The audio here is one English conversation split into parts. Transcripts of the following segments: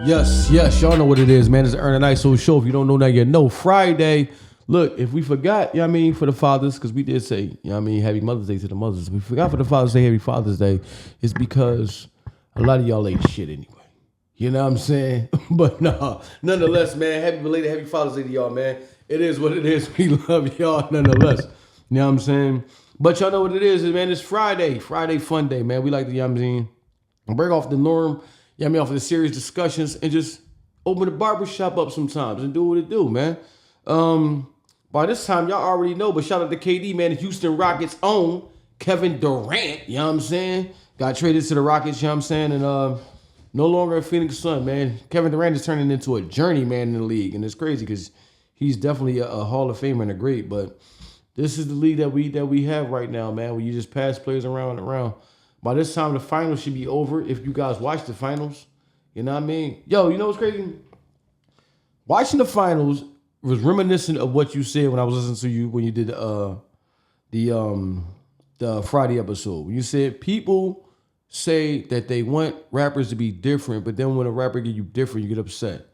Yes, y'all know what it is, man. It's the Ern and Iso show. If you don't know now, you know. Friday. Look, if we forgot, you know what I mean, for the fathers, because we did say, you know what I mean, Happy Mother's Day to the mothers. If we forgot for the fathers to say Happy Father's Day, it's because a lot of y'all ain't shit anyway. You know what I'm saying? But no, nonetheless, man, happy belated Happy Father's Day to y'all, man. It is what it is. We love y'all nonetheless. You know what I'm saying? But y'all know what it is, man. It's Friday. Friday fun day, man. We like to, you know what I'm saying, break off the norm, you know what I mean, off of the serious discussions and just open the barbershop up sometimes and do what it do, man. By this time, y'all already know, but shout out to KD, man, the Houston Rockets' own Kevin Durant, you know what I'm saying? Got traded to the Rockets, you know what I'm saying? And no longer a Phoenix Sun, man. Kevin Durant is turning into a journeyman in the league, and it's crazy because he's definitely a Hall of Famer and a great, but this is the league that we have right now, man, where you just pass players around and around. By this time, the finals should be over if you guys watch the finals. You know what I mean? Yo, you know what's crazy? Watching the finals was reminiscent of what you said when I was listening to you when you did the Friday episode. When you said people say that they want rappers to be different, but then when a rapper get you different, you get upset.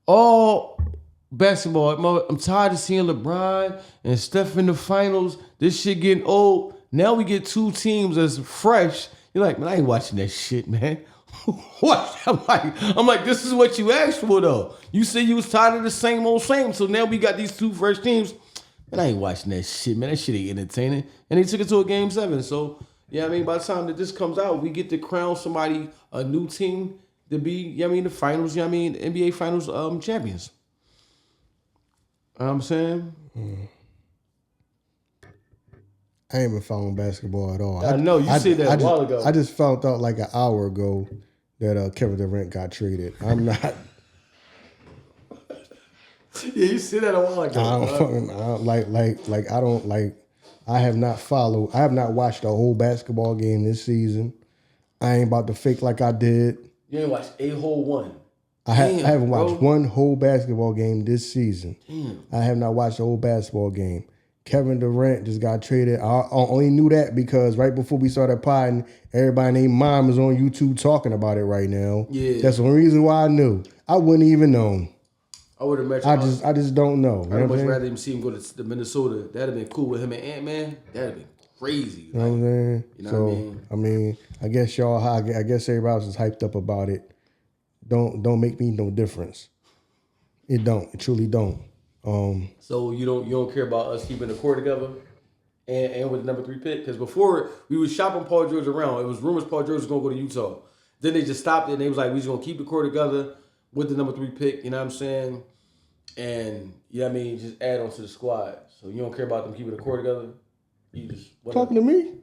All basketball, I'm tired of seeing LeBron and Steph in the finals. This shit getting old. Now we get two teams that's fresh. You're like, man, I ain't watching that shit, man. What? I'm like, this is what you asked for, though. You said you was tired of the same old same. So now we got these two fresh teams. Man, I ain't watching that shit, man. That shit ain't entertaining. And they took it to a game 7. So, yeah, I mean, by the time that this comes out, we get to crown somebody, a new team, to be, you know what I mean, the finals, you know what I mean, NBA finals champions. You know what I'm saying? I ain't been following basketball at all. I know, you said that a while ago. I just found out like an hour ago that Kevin Durant got traded. I'm not. Yeah, you said that a while ago. I have not followed. I have not watched a whole basketball game this season. I ain't about to fake like I did. You ain't watched a whole one. I haven't watched one whole basketball game this season. Damn. I have not watched a whole basketball game. Kevin Durant just got traded. I only knew that because right before we started potting, everybody named Mom is on YouTube talking about it right now. Yeah. That's the only reason why I knew. I wouldn't even known. I would have met I just don't know. I'd much rather him see him go to Minnesota. That'd have been cool with him and Ant-Man. That'd have been crazy. You know what I'm saying? You know what I mean? I guess I guess everybody else is hyped up about it. Don't make me no difference. It don't. It truly don't. So you don't care about us keeping the core together and with the number 3 pick? Because before we was shopping Paul George around, it was rumors Paul George was gonna go to Utah. Then they just stopped it and they was like, we just gonna keep the core together with the number 3 pick, you know what I'm saying? And you know what I mean, just add on to the squad. So you don't care about them keeping the core together? You just talking to me?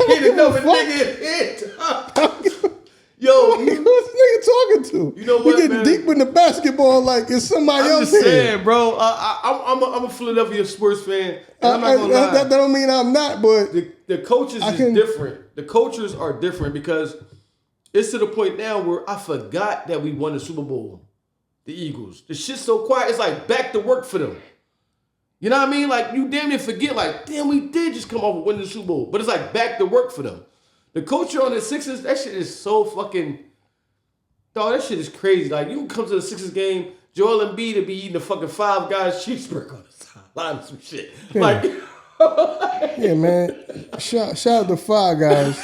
Ain't enough nigga hit. Yo, who's this nigga talking to? You know what, we getting man? deep in the basketball like it's somebody else here. I'm just saying, bro. I'm a Philadelphia sports fan. And I'm not gonna lie. That don't mean I'm not, but the coaches is different. The coaches are different because it's to the point now where I forgot that we won the Super Bowl. The Eagles. The shit's so quiet. It's like back to work for them. You know what I mean? Like you damn near forget. Like damn, we did just come off of winning the Super Bowl, but it's like back to work for them. The culture on the Sixers, that shit is so fucking... Dog, that shit is crazy. Like, you can come to the Sixers game, Joel Embiid to be eating the fucking Five Guys cheeseburger on the sideline and some shit. Yeah. Like... yeah, man. Shout out to Five Guys.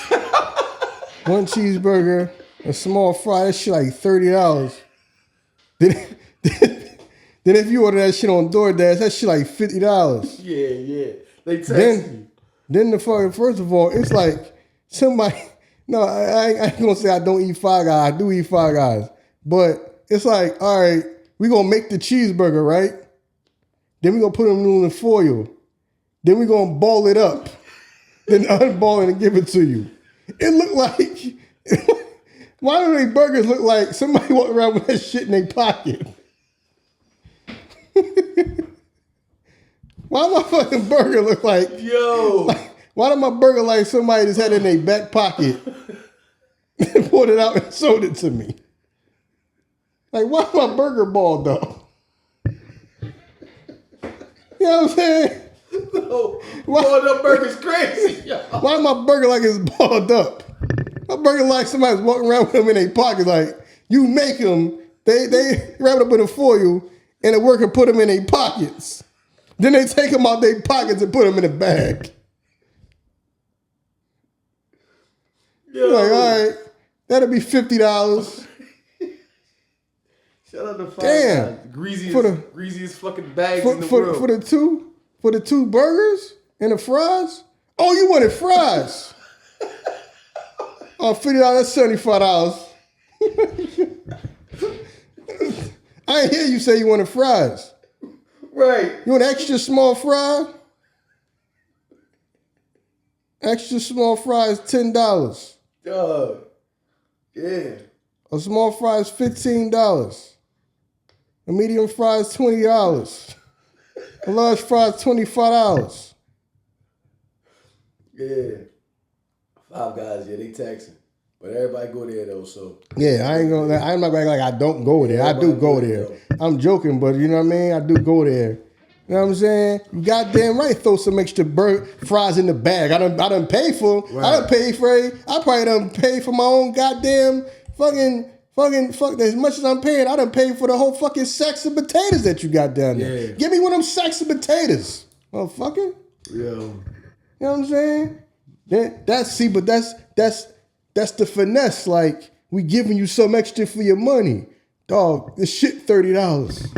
One cheeseburger, a small fry, that shit like $30. Then if you order that shit on DoorDash, that shit like $50. Yeah. They text you. Then the fucking... First of all, it's like... Somebody, no, I ain't gonna say I don't eat Five Guys. I do eat Five Guys. But it's like, all right, we gonna make the cheeseburger, right? Then we gonna put them in foil. Then we gonna ball it up. Then unball it and give it to you. It looked like, why do they burgers look like somebody walking around with that shit in their pocket? Why my fucking burger look like, why did my burger like somebody just had it in their back pocket and pulled it out and sold it to me? Like, why my burger bald though? You know what I'm saying? Balled up burger's crazy. Why my burger like it's balled up? My burger like somebody's walking around with them in their pocket. Like, you make them, they wrap it up in a foil, and the worker put them in their pockets. Then they take them out their pockets and put them in a bag. Yo. Like, all right, that'll be $50. Shout out to Five Damn. Guys. Greasiest fucking bags in the world. For the two burgers and the fries? Oh, you wanted fries. Oh, $50, that's $75. I ain't hear you say you wanted fries. Right. You want extra small fry? Extra small fry is $10. Yeah. A small fry is $15. A medium fry is $20. A large fry is $25. Yeah. Five Guys, yeah, they taxing. But everybody go there though, so. Yeah, I'm not gonna act like I don't go there. I do go there. I'm joking, but you know what I mean? I do go there. You know what I'm saying? You goddamn right, throw some extra fries in the bag. I done pay for them. Right. I done pay for it. I probably done pay for my own goddamn fuck as much as I'm paying. I done paid for the whole fucking sacks of potatoes that you got down there. Yeah. Give me one of them sacks of potatoes, motherfucker. Yo. You know what I'm saying? That's the finesse. Like, we giving you some extra for your money. Dog, this shit $30.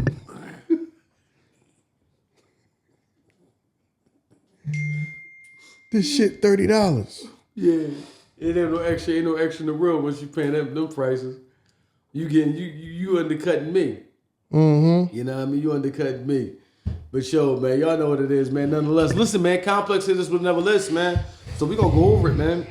This shit $30. Yeah. It ain't no extra in the world once you paying them prices. You undercutting me. Mm-hmm. You know what I mean? You undercutting me. But yo, man, y'all know what it is, man. Nonetheless, listen, man, Complex hit us with another list, man. So we gonna go over it, man.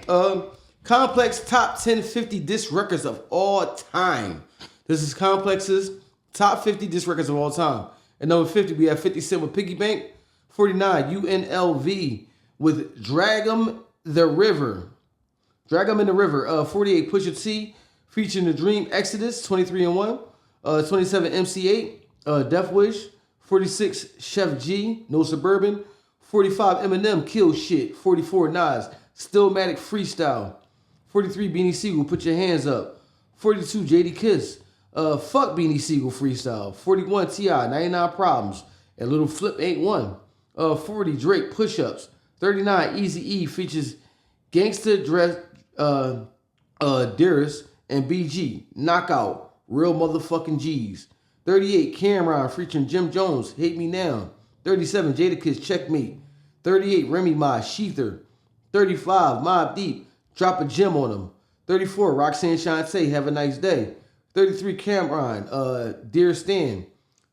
Complex top 10 50 disc records of all time. This is Complex's top 50 disc records of all time. At number 50, we have 50 Cent with Piggy Bank. 49, UNLV with Drag 'em the River. Drag 'em in the River. 48, Pusha T featuring The Dream Exodus, 23 and 1. 27, MC8, Death Wish. 46, Chef G, No Suburban. 45, Eminem, Kill Shit. 44, Nas, Stillmatic Freestyle. 43, Beanie Siegel, Put Your Hands Up. 42, JD Kiss, Fuck Beanie Siegel Freestyle. 41, T.I., 99 Problems. And Little Flip ain't one. 40, Drake, Push Ups. 39, Eazy-E features Gangsta Dress, Dearest, and BG, Knockout, Real Motherfucking G's. 38, Cameron featuring Jim Jones, Hate Me Now. 37, Jadakiss, Checkmate. 38, Remy Ma, Sheether. 35, Mobb Deep, Drop a Gem on Him. 34, Roxanne Shante, Have a Nice Day. 33, Cameron, Dear Stan.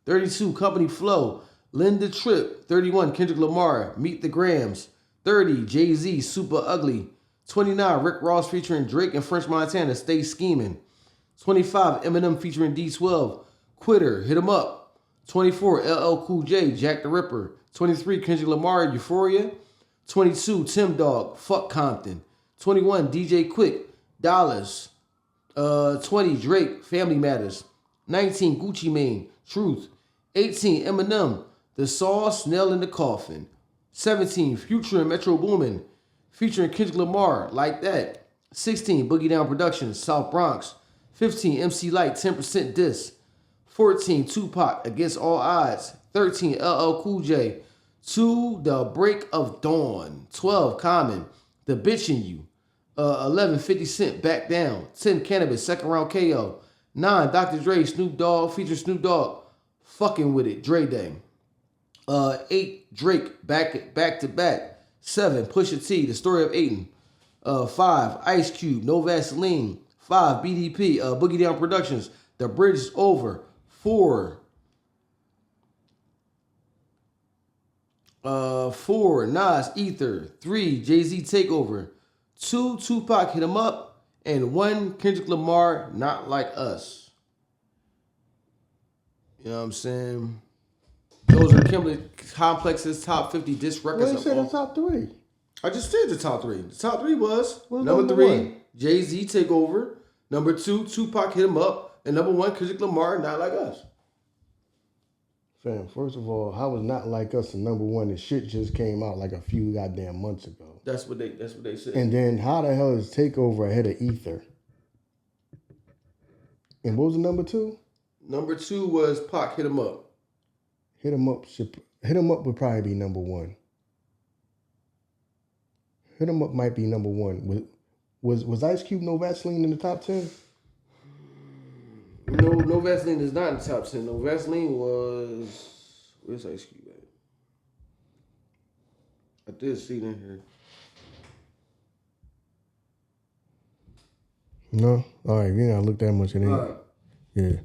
32, Company Flow, Linda Tripp. 31, Kendrick Lamar, Meet the Grams. 30, Jay-Z, Super Ugly. 29, Rick Ross featuring Drake and French Montana, Stay Scheming. 25, Eminem featuring D12, Quitter, Hit 'em Up. 24, LL Cool J, Jack the Ripper. 23, Kendrick Lamar, Euphoria. 22, Tim Dog, Fuck Compton. 21, DJ Quick, Dollars. 20, Drake, Family Matters. 19, Gucci Mane, Truth. 18, Eminem, The Sauce, Nail in the Coffin. 17, Future and Metro Boomin, featuring Kendrick Lamar, Like That. 16, Boogie Down Productions, South Bronx. 15, MC Lyte, 10% Diss. 14, Tupac, Against All Odds. 13, LL Cool J, To the Break of Dawn. 12, Common, The Bitch in You. 11, 50 Cent, Back Down. 10, Cannabis, Second Round KO. 9, Dr. Dre, Snoop Dogg, feature Snoop Dogg, Fucking With It, Dre Day. 8, Drake, Back to Back. 7, Pusha T, The Story of Aiden. 5, Ice Cube, No Vaseline. 5, BDP, Boogie Down Productions, The Bridge is Over. 4, Nas, Ether. 3, Jay-Z, Takeover. 2, Tupac, Hit 'em Up. And 1, Kendrick Lamar, Not Like Us. You know what I'm saying? Those are Kimberly Complex's top 50 disc records. What you said the top 3? I just said the top 3. The top 3 was What's number number 3, one? Jay-Z, Takeover. Number 2, Tupac, Hit 'em Up. And number 1, Kendrick Lamar, Not Like Us. Fam, first of all, how was Not Like Us the number one? The shit just came out like a few goddamn months ago. That's what they said. And then how the hell is Takeover ahead of Ether? And what was the number 2? Number 2 was Pac, Hit 'Em Up. Hit 'Em Up would probably be number 1. Hit 'Em Up might be number 1. Was Ice Cube No Vaseline in the top 10? No Vaseline is not in the top 10. No Vaseline was... Where's Ice Cube at? I did see it in here. No? All right, you ain't gotta look that much in it. Right. Yeah.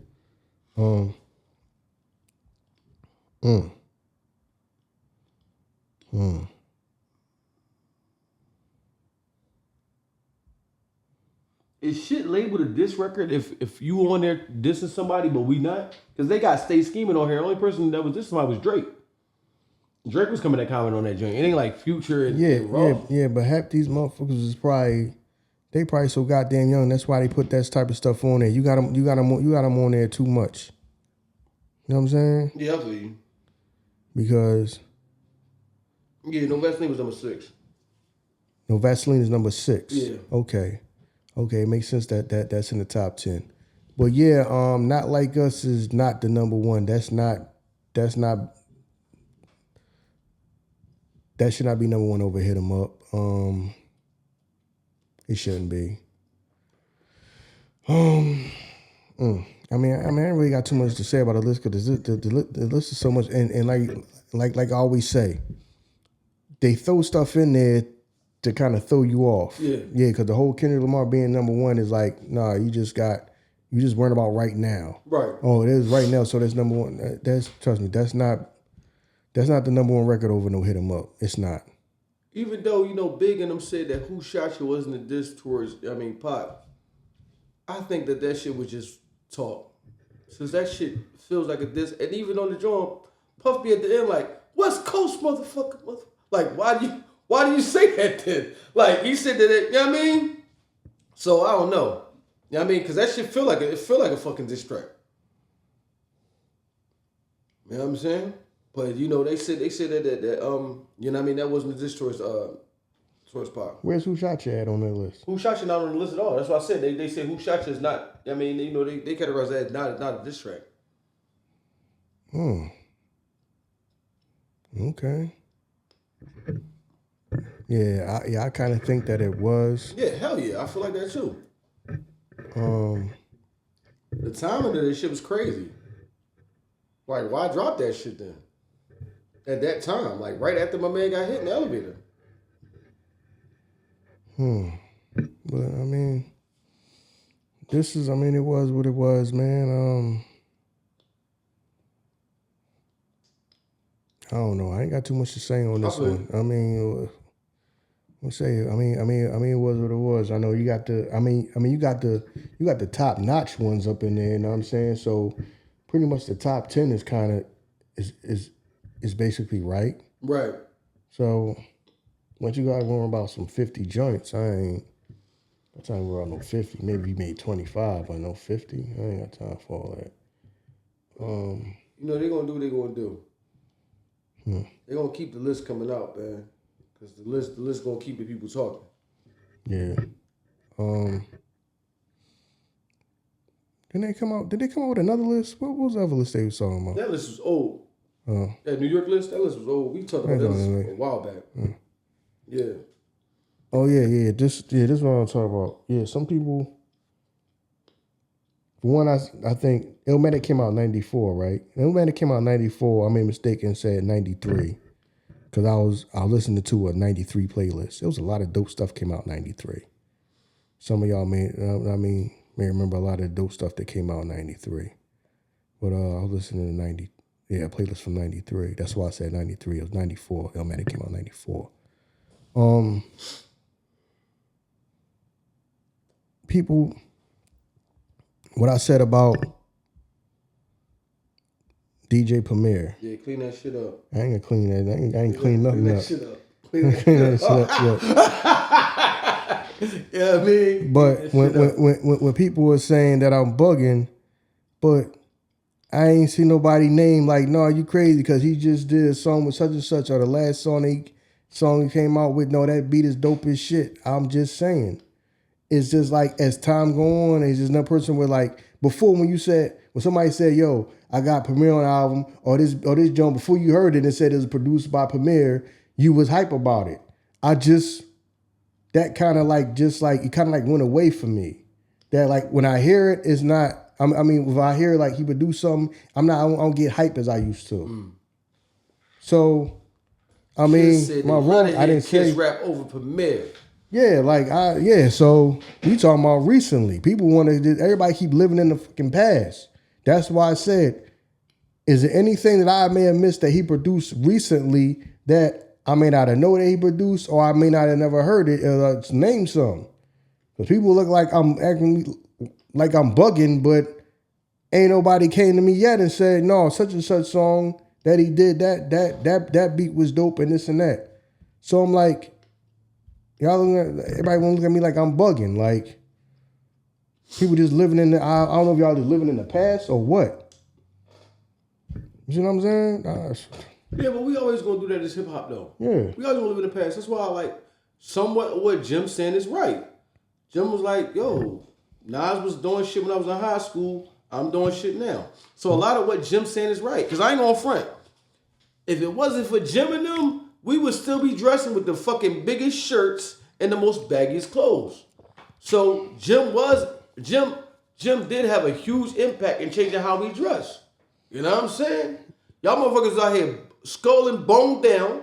Is shit labeled a diss record if you on there dissing somebody but we not? Because they got Stay Scheming on here. The only person that was dissing somebody was Drake. Drake was coming to comment on that joint. It ain't like Future and Raw. Yeah, but half these motherfuckers is probably so goddamn young. That's why they put that type of stuff on there. You got them on there too much. You know what I'm saying? Yeah, I feel you. Because No Vaseline was number 6. No Vaseline is number 6. Yeah. Okay, it makes sense that's in the top 10. But yeah, Not Like Us is not the number 1. That should not be number 1 over Hit 'Em Up. It shouldn't be. I mean, I ain't really got too much to say about the list because the list is so much, and like I always say, they throw stuff in there to kind of throw you off. Yeah, because the whole Kendrick Lamar being number 1 is like, nah, you just worried about right now. Right. Oh, it is right now, so that's number 1. Trust me, that's not the number 1 record over No Hit 'Em Up. It's not. Even though, Big and them said that Who Shot You wasn't a diss towards, Pac, I think that shit was just talk. Since that shit feels like a diss, and even on the joint, Puff be at the end like, West Coast motherfucker. Like, why do you say that then? Like, he said that, you know what I mean? So, I don't know. You know what I mean? Because that shit feel like a fucking diss track. You know what I'm saying? But they said that you know what I mean, that wasn't a diss towards Pac. Where's Who Shot You at on that list? Who Shot You not on the list at all? That's why I said they said Who Shot You is not. I mean, they categorize that as not a diss track. Okay. Yeah, I kind of think that it was. Yeah, hell yeah, I feel like that too. The timing of this shit was crazy. Like, why drop that shit then? At that time, like right after my man got hit in the elevator. But I mean, it was what it was, man. I don't know. I ain't got too much to say on this one. I mean, let's say. I mean, it was what it was. I know you got you got the top notch ones up in there. You know what I'm saying? So, pretty much the top 10 is kind of is basically right. Right. So, once you got to worry about some 50 joints, I ain't worry about no 50. Maybe you made 25, but no 50. I ain't got time for all that. They're gonna do what they're gonna do. They're gonna keep the list coming out, man. Because the list gonna keep the people talking. Yeah. Did they come out with another list? What was the other list they was talking about? That list was old. That New York list, that list was old. We talked about that list a while back. Yeah. Oh yeah. This is what I'm talking about. Yeah, some people. For one, I think Illmatic came out in 94, right? Illmatic came out in 94. I made a mistake and said 93. Because I was listening to a 93 playlist. There was a lot of dope stuff came out in 93. Some of y'all may remember a lot of the dope stuff that came out in 93. But I was listening to a playlist from 93. That's why I said 93. It was 94. Illmatic came out in 94. People, what I said about DJ Premier. Yeah, clean that shit up. I ain't gonna clean that. I ain't clean nothing up. Clean that shit up. Yeah, I mean. But when people were saying that I'm bugging, but I ain't seen nobody name like, no, you crazy because he just did a song with such and such, or the last song he came out with, no, that beat is dope as shit. I'm just saying. It's just like as time go on, it's just another person with like, before when somebody said, yo, I got Premier on the album, or this joint, before you heard it and said it was produced by Premier, you was hype about it. That kind of like, it kind of like went away from me. That like, when I hear it, it's not, I mean, if I hear like he would do something, I don't get hype as I used to. So, I mean, my wrong, I didn't say. Kids rap over Premier. Yeah, so we talking about recently. People everybody keep living in the fucking past. That's why I said, is there anything that I may have missed that he produced recently that I may not have known that he produced, or I may not have never heard it, name some. Because people look like I'm acting like I'm bugging, but ain't nobody came to me yet and said, no, such and such song that he did, that beat was dope and this and that. So I'm like, everybody want to look at me like I'm bugging. Like, people just living in I don't know if y'all just living in the past or what. You know what I'm saying? Yeah, but we always gonna do that as hip hop though. Yeah. We always gonna live in the past. That's why I like somewhat what Jim's saying is right. Jim was like, yo, Nas was doing shit when I was in high school. I'm doing shit now. So a lot of what Jim's saying is right. Because I ain't gonna front. If it wasn't for Jim and them, we would still be dressing with the fucking biggest shirts and the most baggiest clothes. So Jim did have a huge impact in changing how we dress. You know what I'm saying? Y'all motherfuckers out here skull and bone down.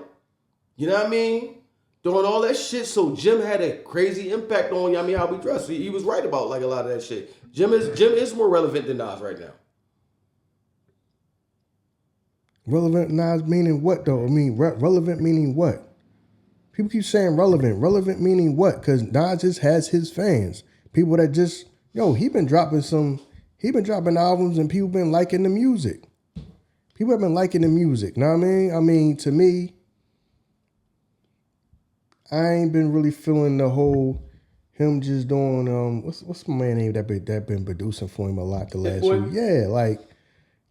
You know what I mean? Doing all that shit. So Jim had a crazy impact on, I mean, how we dress. He was right about like a lot of that shit. Jim is more relevant than Nas right now. Relevant Nas meaning what though? I mean, relevant meaning what? People keep saying relevant. Relevant meaning what? Because Nas just has his fans. People that just, he been dropping albums and people been liking the music. People have been liking the music. Know what I mean? I mean, to me, I ain't been really feeling the whole him just doing what's my man name that been producing for him a lot the last few. Yeah, like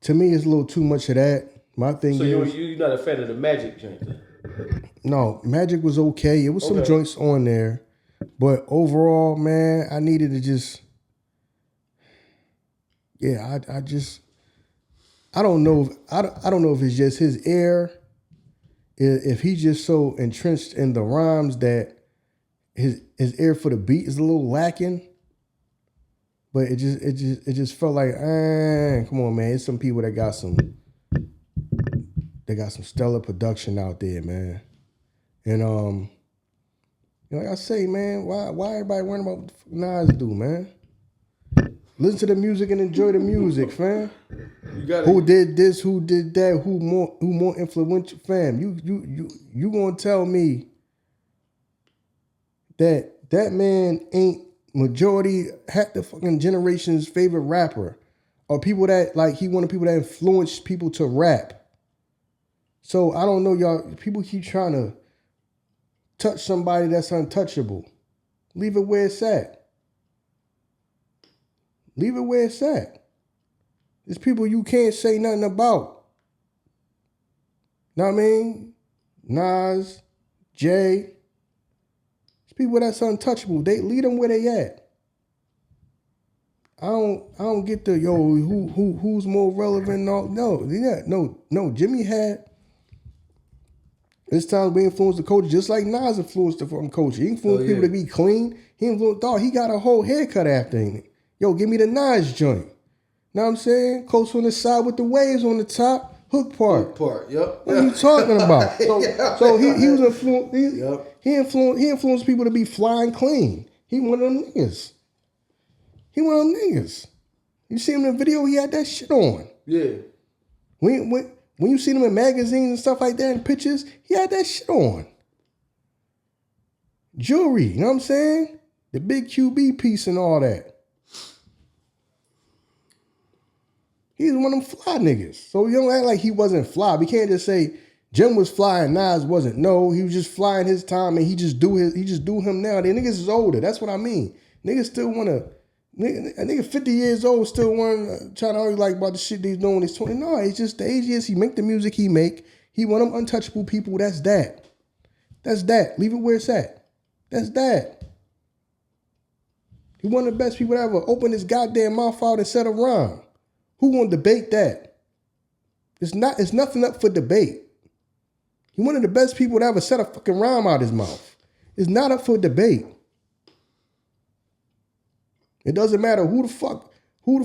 to me it's a little too much of that. My thing so is, you're not a fan of the Magic joint? No, Magic was okay. It was some joints on there, but overall, man, I needed to just. Yeah, I don't know. I don't know if it's just his ear. If he's just so entrenched in the rhymes that his ear for the beat is a little lacking. But it just felt like, come on, man. It's some people that got some stellar production out there, man. And like I say, man, why everybody worrying about what the fuck Nas do, man? Listen to the music and enjoy the music, fam. Who did this? Who did that? Who more influential, fam? You gonna tell me that man ain't majority half the fucking generation's favorite rapper, or people that like he one of the people that influence people to rap. So I don't know, y'all. People keep trying to touch somebody that's untouchable. Leave it where it's at. Leave it where it's at. There's people you can't say nothing about. Know what I mean? Nas, Jay. There's people that's untouchable. They leave them where they at. I don't get the who's more relevant. No. Jimmy had this time we influenced the culture just like Nas influenced the fucking culture. He influenced people to be clean. He influenced he got a whole haircut after him. Yo, give me the Nas joint. Know what I'm saying? Close on the side with the waves on the top. Hook part. Yep. What are you talking about? So he was influenced. He influenced people to be flying clean. He one of them niggas. You see him in the video, he had that shit on. Yeah. When you see him in magazines and stuff like that and pictures, he had that shit on. Jewelry, you know what I'm saying? The big QB piece and all that. He's one of them fly niggas. So you don't act like he wasn't fly. We can't just say Jim was fly and Nas wasn't. No, he was just flying his time and he just do him now. The niggas is older. That's what I mean. Niggas still wanna A nigga 50 years old still trying to argue like about the shit he's doing when he's 20. No, it's just the age he is. He make the music he make. He one of them untouchable people. That's that. That's that. Leave it where it's at. That's that. He one of the best people to ever open his goddamn mouth out and set a rhyme. Who gonna debate that? It's nothing up for debate. He one of the best people to ever set a fucking rhyme out his mouth. It's not up for debate. It doesn't matter who the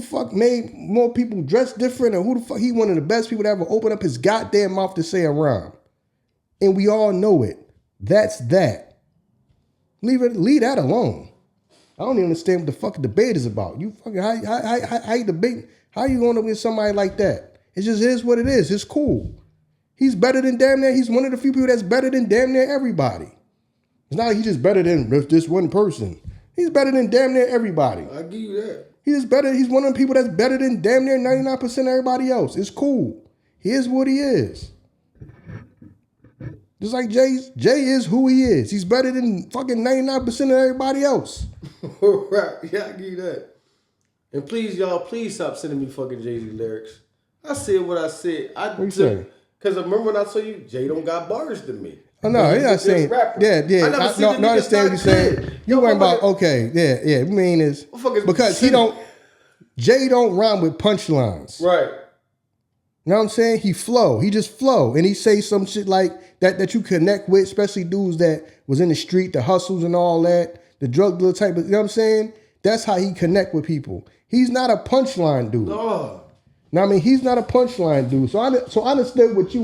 fuck made more people dress different, or who the fuck, he one of the best people to ever open up his goddamn mouth to say a rhyme. And we all know it. That's that. Leave that alone. I don't even understand what the fucking debate is about. You fucking how you debate? How you going up with somebody like that? It just is what it is. It's cool. He's better than damn near. He's one of the few people that's better than damn near everybody. It's not like he's just better than this one person. He's better than damn near everybody. I give you that. He's better. He's one of the people that's better than damn near 99% of everybody else. It's cool. He is what he is. Just like Jay is who he is. He's better than fucking 99% of everybody else. Right. Yeah, I give you that. And please, y'all, please stop sending me fucking Jay-Z lyrics. I said what I said. What you say? Because I remember when I told you, Jay don't got bars to me. Oh, no, he's not saying. Yeah. I understand what you're saying. You weren't about, okay, yeah. I mean, is because Jay don't rhyme with punchlines. Right. You know what I'm saying? He just flow. And he say some shit like that you connect with, especially dudes that was in the street, the hustles and all that, the drug dealer type of, you know what I'm saying? That's how he connect with people. He's not a punchline dude. No. Now, I mean, he's not a punchline dude. So I understood what you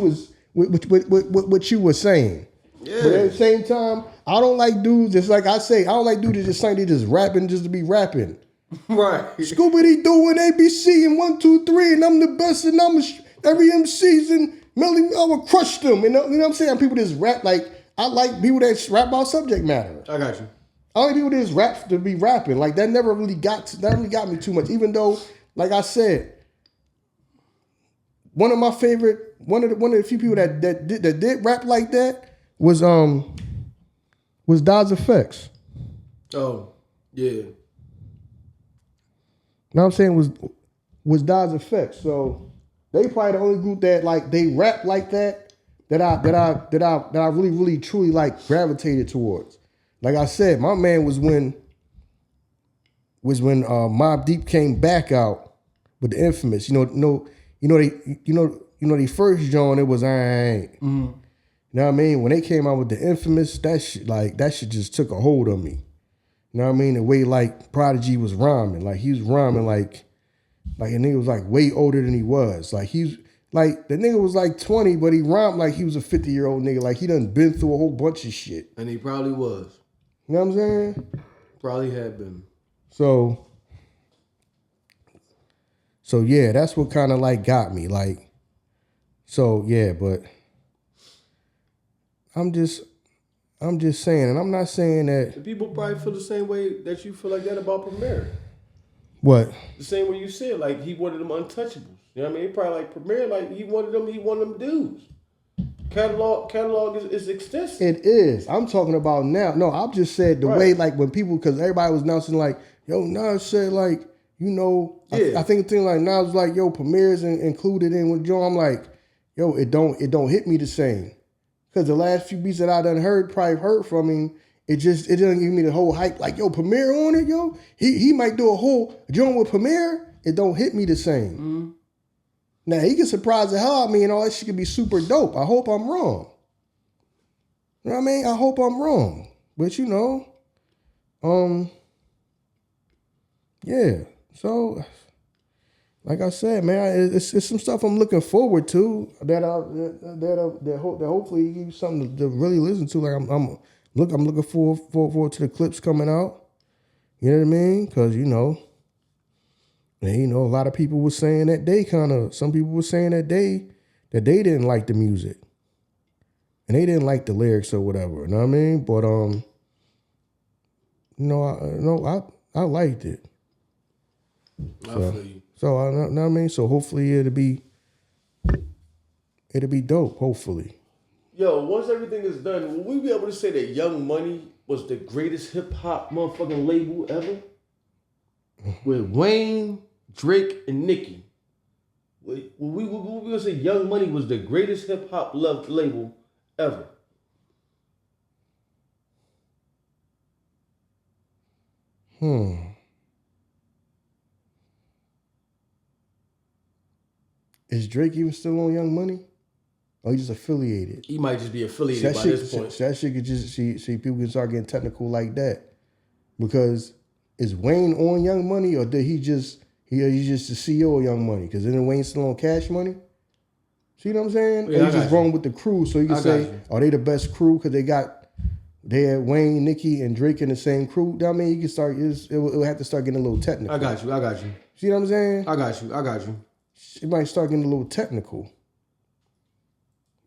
were saying. Yeah. But at the same time, I don't like dudes. It's like I say, I don't like dudes that just saying they just rapping just to be rapping. Right. Scooby-Doo and ABC and 1, 2, 3, and I'm the best, and I'm every MC's and Melly, I will crush them. And you know what I'm saying? People just rap like, I like people that rap about subject matter. I got you. I like people that just rap to be rapping. Like that never really got me too much. Even though, like I said, one of the few people that did rap like that was Dodge Effects. Oh, yeah. You know what I'm saying? Was Dodge Effects. So they probably the only group that like they rap like that I really, really truly like gravitated towards. Like I said, my man was when Mobb Deep came back out with the Infamous. They first joint, it was I ain't. Mm-hmm. You know what I mean? When they came out with the Infamous, that shit just took a hold on me. You know what I mean? The way like Prodigy was rhyming, like he was rhyming like a nigga was like way older than he was. Like he's like the nigga was like 20, but he rhymed like he was a 50-year-old nigga. Like he done been through a whole bunch of shit. And he probably was. You know what I'm saying? Probably had been. So yeah, that's what kind of like got me. Like, so yeah, but I'm just saying, and I'm not saying that. And people probably feel the same way that you feel like that about Premier. What? The same way you said, like he wanted them untouchables. You know what I mean? He probably like Premier, like he wanted them dudes. Catalog is extensive. It is. I'm talking about now. No, I've just said the way like when people, because everybody was announcing like, yo, Nas said like, you know, yeah. I think the thing like Nas was like, yo, Premier's included in with Joe. I'm like, yo, it don't hit me the same. Because the last few beats that I done heard from him, it doesn't give me the whole hype. Like, yo, Premier on it, yo. He might do a whole joint with Premier. It don't hit me the same. Mm-hmm. Now, he can surprise the hell out of me and all that shit could be super dope. I hope I'm wrong. You know what I mean? I hope I'm wrong. But, you know, yeah. So, like I said, man, it's some stuff I'm looking forward to that hopefully give you something to really listen to. Like I'm looking forward to the clips coming out. You know what I mean? Because and, a lot of people were saying that some people were saying that they didn't like the music. And they didn't like the lyrics or whatever. You know what I mean? But, I liked it. I feel you. So, I know what I mean? So, hopefully it'll be dope, hopefully. Yo, once everything is done, will we be able to say that Young Money was the greatest hip-hop motherfucking label ever? with Wayne, Drake, and Nicki. We gonna say Young Money was the greatest hip hop love label ever. Is Drake even still on Young Money? Or he just affiliated? He might just be affiliated by this point. That shit could just see people can start getting technical like that. Because is Wayne on Young Money or did he's just the CEO of Young Money? Because isn't Wayne still on Cash Money? See what I'm saying? Yeah, or he's just wrong with the crew. So you can say, are they the best crew? Because they had Wayne, Nicki, and Drake in the same crew. I mean, you can start, it will have to start getting a little technical. I got you. See what I'm saying? I got you. It might start getting a little technical.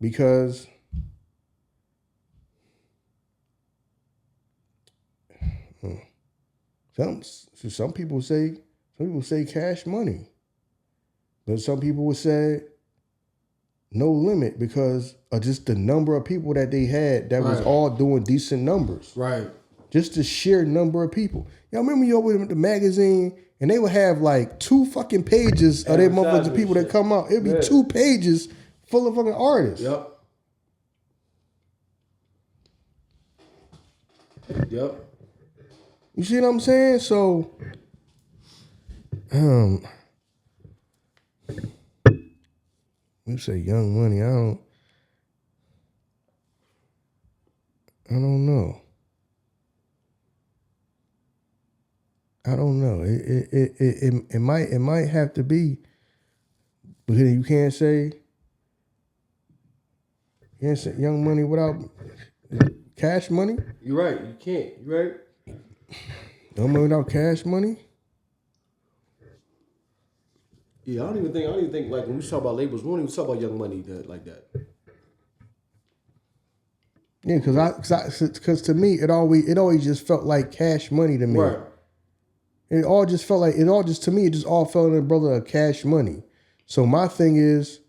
Because some people say Cash Money. But some people would say No Limit because of just the number of people that they had that was all doing decent numbers. Right. Just the sheer number of people. Y'all remember you opened the magazine and they would have like 2 fucking pages of their motherfuckers people that come out. It'd be 2 pages full of fucking artists. Yep. You see what I'm saying? So, you say Young Money. I don't know. It might have to be, but you can't say Young Money without Cash Money. You're right. You can't. You're right. Young Money without Cash Money. Yeah, I don't even think like when we talk about labels, we don't even talk about Young Money like that. Yeah, because to me it always just felt like Cash Money to me. Right. It all just felt like it all fell in the brother of Cash Money. So my thing is,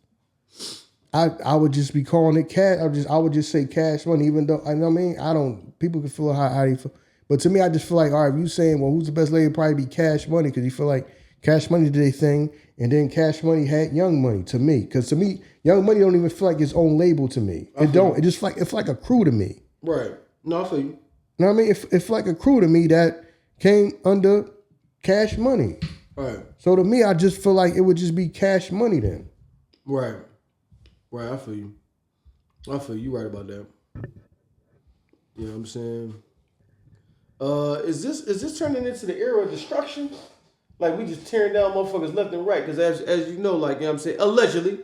I would just be calling it cash. I would just say Cash Money, even though people can feel how they feel. But to me, I just feel like, all right, if you saying, well, who's the best label? Probably be Cash Money, because you feel like Cash Money did their thing, and then Cash Money had Young Money to me. Because to me, Young Money don't even feel like its own label to me. It don't. It just it's like a crew to me. Right. No, I feel you. You know what I mean? It's like a crew to me that came under Cash Money. Right. So to me, I just feel like it would just be Cash Money then. Right. Right, I feel you. You right about that. You know what I'm saying? Is this turning into the era of destruction? Like we just tearing down motherfuckers left and right? Because as you know, like, you know what I'm saying, allegedly,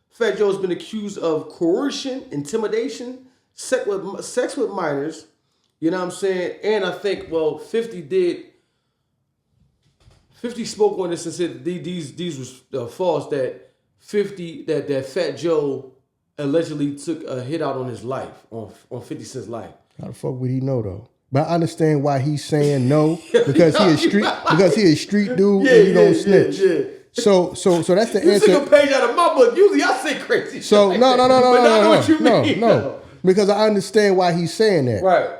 Fat Joe's been accused of coercion, intimidation, sex with minors. You know what I'm saying? And I think, 50 spoke on this and said these was false, that 50 that Fat Joe allegedly took a hit out on his life, on 50 Cent's life. How the fuck would he know though? But I understand why he's saying no, because he a street dude and you don't snitch. Yeah. So that's the answer. You took a page out of my book. Usually I say crazy shit. So like no. No. Because I understand why he's saying that. Right.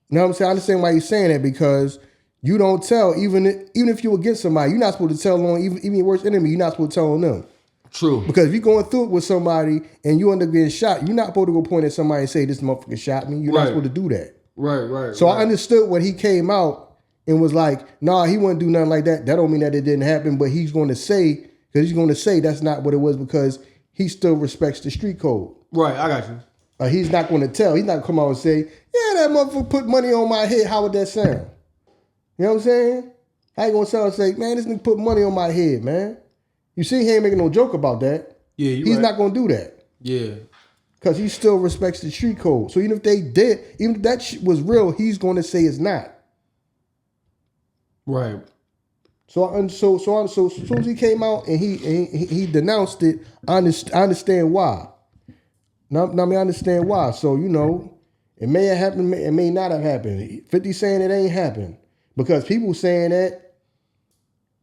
You know what I'm saying? I understand why he's saying that, because you don't tell, even if you're against somebody, you're not supposed to tell on even your worst enemy, you're not supposed to tell on them. True. Because if you're going through it with somebody and you end up getting shot, you're not supposed to go point at somebody and say, this motherfucker shot me. You're not supposed to do that. Right. So I understood when he came out and was like, nah, he wouldn't do nothing like that. That don't mean that it didn't happen, but he's going to say that's not what it was, because he still respects the street code. Right, I got you. He's not going to tell. He's not going to come out and say, yeah, that motherfucker put money on my head. How would that sound? You know what I'm saying? How you going to sound and say, man, this nigga put money on my head, man? You see, he ain't making no joke about that. Yeah, he's not going to do that. Yeah. Because he still respects the street code. So even if they did, even if that shit was real, he's going to say it's not. Right. So as soon as he came out and he denounced it, I understand why. I understand why. So, it may have happened, it may not have happened. 50 saying it ain't happened. Because people saying that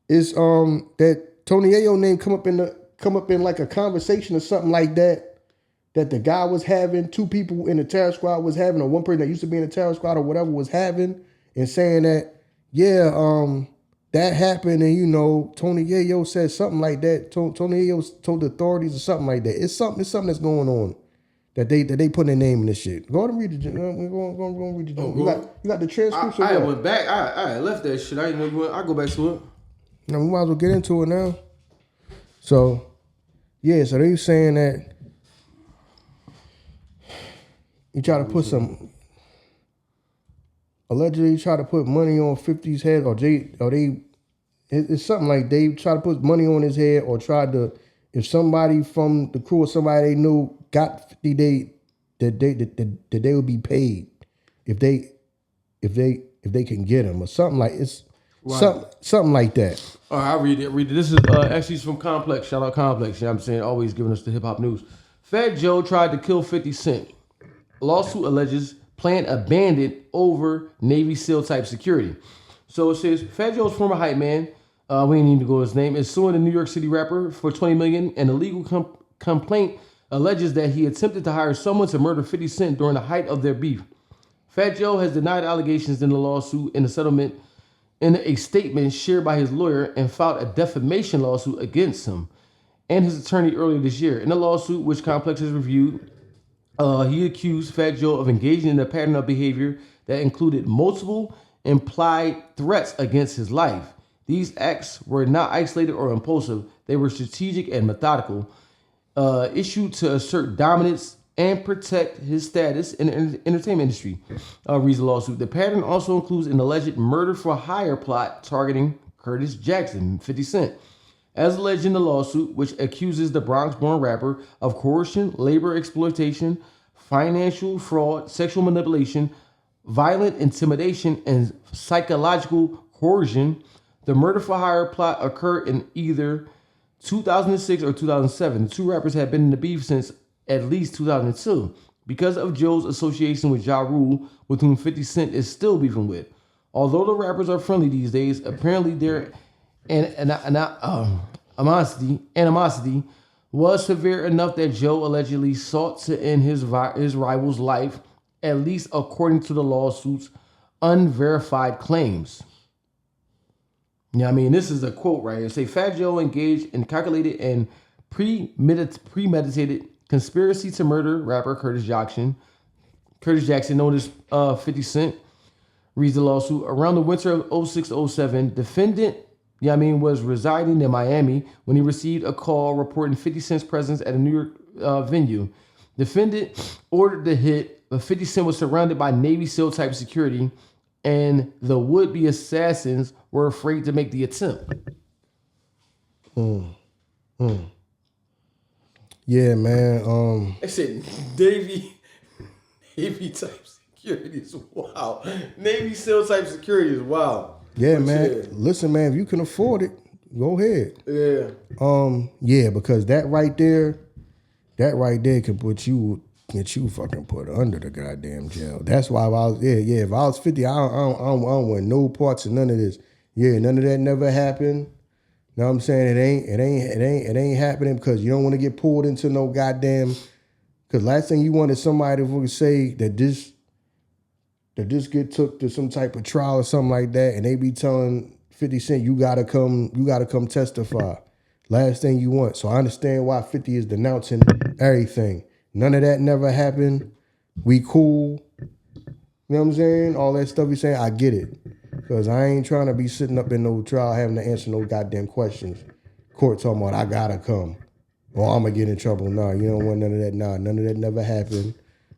is that Tony Ayo name come up in like a conversation or something like that the guy was having, 2 people in the terror squad was having, or one person that used to be in the terror squad or whatever was having, and saying that, that happened, and you know, Tony Yayo said something like that. Tony Yayo told the authorities or something like that. It's something that's going on that they put their name in this shit. Go ahead and read the. Go read the. You got the transcripts. I went back. I left that shit. I didn't know you went. I go back to it. Now we might as well get into it now. So, yeah. So they saying that he tried to put some. Allegedly, try to put money on 50's head, it's something like they try to put money on his head, or tried to, if somebody from the crew or somebody they knew got 50, that they would be paid if they can get him, or something like it's right. something like that. All right, I'll read it. This is actually from Complex. Shout out Complex. You know what I'm saying? Always giving us the hip hop news. Fat Joe tried to kill 50 Cent. Lawsuit alleges plan abandoned over Navy SEAL type security. So it says Fat Joe's former hype man, we ain't need to go his name, is suing the New York City rapper for $20 million, and a legal complaint alleges that he attempted to hire someone to murder 50 Cent during the height of their beef. Fat Joe has denied allegations in the lawsuit in the settlement in a statement shared by his lawyer, and filed a defamation lawsuit against him and his attorney earlier this year. In the lawsuit, which Complex has reviewed, he accused Fat Joe of engaging in a pattern of behavior that included multiple implied threats against his life. These acts were not isolated or impulsive. They were strategic and methodical, issued to assert dominance and protect his status in the entertainment industry, reads the lawsuit. The pattern also includes an alleged murder for hire plot targeting Curtis Jackson, 50 Cent. As alleged in the lawsuit, which accuses the Bronx-born rapper of coercion, labor exploitation, financial fraud, sexual manipulation, violent intimidation, and psychological coercion, the murder for hire plot occurred in either 2006 or 2007. The two rappers had been in the beef since at least 2002 because of Joe's association with Ja Rule, with whom 50 Cent is still beefing with. Although the rappers are friendly these days, apparently their animosity was severe enough that Joe allegedly sought to end his rival's life, at least according to the lawsuit's unverified claims. Yeah, I mean, this is a quote right here. Say, Fat Joe engaged in calculated and premeditated conspiracy to murder rapper Curtis Jackson, known as 50 Cent, reads the lawsuit. Around the winter of 06-07, defendant, was residing in Miami when he received a call reporting 50 Cent's presence at a New York venue. Defendant ordered the hit, but 50 Cent was surrounded by Navy SEAL type security, and the would-be assassins were afraid to make the attempt. Yeah, man. I said Navy type security is wild. Navy SEAL type security is wild. Yeah, man. Listen, man, if you can afford it, go ahead. Yeah. Yeah, because that right there can get you fucking put under the goddamn jail. That's why if I was 50, I don't want no parts of none of this. Yeah, none of that never happened. Know what I'm saying? It ain't happening because you don't want to get pulled into no goddamn. Because last thing you want is somebody who would say that this get took to some type of trial or something like that, and they be telling 50 Cent you gotta come testify. Last thing you want. So I understand why 50 is denouncing everything. None of that never happened. We cool. You know what I'm saying? All that stuff he's saying, I get it. Because I ain't trying to be sitting up in no trial having to answer no goddamn questions. Court talking about, I gotta come. Or I'm going to get in trouble. Nah, you don't want none of that. Nah, none of that never happened.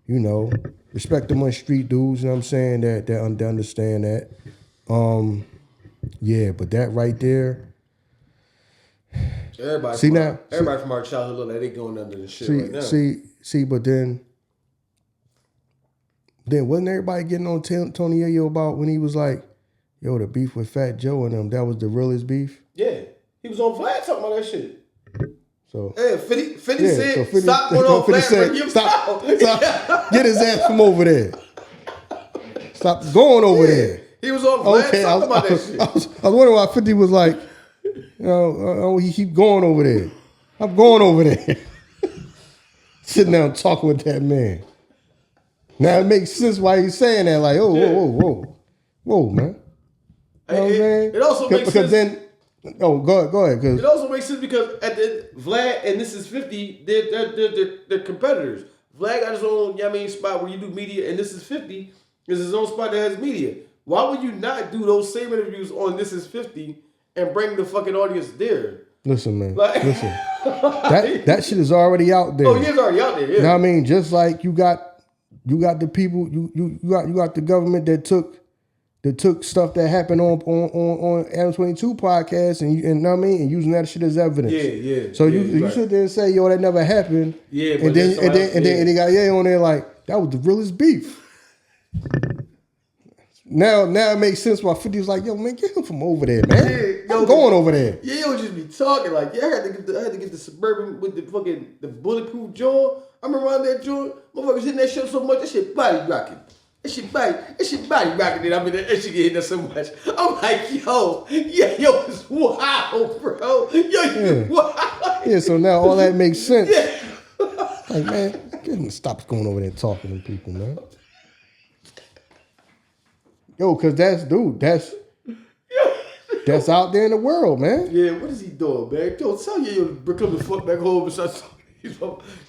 You know, respect them on street dudes, you know what I'm saying, that understand that. Yeah, but that right there. Everybody from our childhood look like they going under the shit right now. See, but then wasn't everybody getting on Tony Yayo about when he was like, yo, the beef with Fat Joe and them, that was the realest beef? Yeah. He was on Vlad talking about that shit. So, yeah, 50 said, stop going on Vlad. Stop. Get his ass from over there. Stop going over there. He was on Vlad talking about that shit. I was wondering why 50 was like, he keep going over there. I'm going over there. Sitting down talking with that man. Now it makes sense why he's saying that. Like, whoa, man. You know what I'm saying? It also makes because sense. Then, go ahead. Cause it also makes sense because at the Vlad and This Is 50, they're competitors. Vlad got his own, spot where you do media, and This Is 50 is his own spot that has media. Why would you not do those same interviews on This Is 50 and bring the fucking audience there? Listen, man. Listen. That shit is already out there. Oh, yeah, it's already out there. Yeah. You know what I mean? Just like you got the people, you got the government that took stuff that happened on Adam 22 podcast and you know what I mean, and using that shit as evidence. Yeah. So you sit there and say, yo, that never happened. Yeah, and then they got on there like that was the realest beef. Now it makes sense why 50 was like, yo, man, get him from over there, man. I'm going over there. Yeah, you would just be talking like, I had to get the Suburban with the bulletproof jaw. I remember around that joint, motherfuckers hitting that shit so much, that shit body rocking. That shit body rocking. And I mean, that shit get hitting us so much. I'm like, yo, it's wild, bro. You wild. Yeah, so now all that makes sense. Yeah. Like, man, get him to stop going over there talking to people, man. Yo, cause that's out there in the world, man. Yeah, what is he doing, man? Yo, tell you, come the fuck back home and start talking.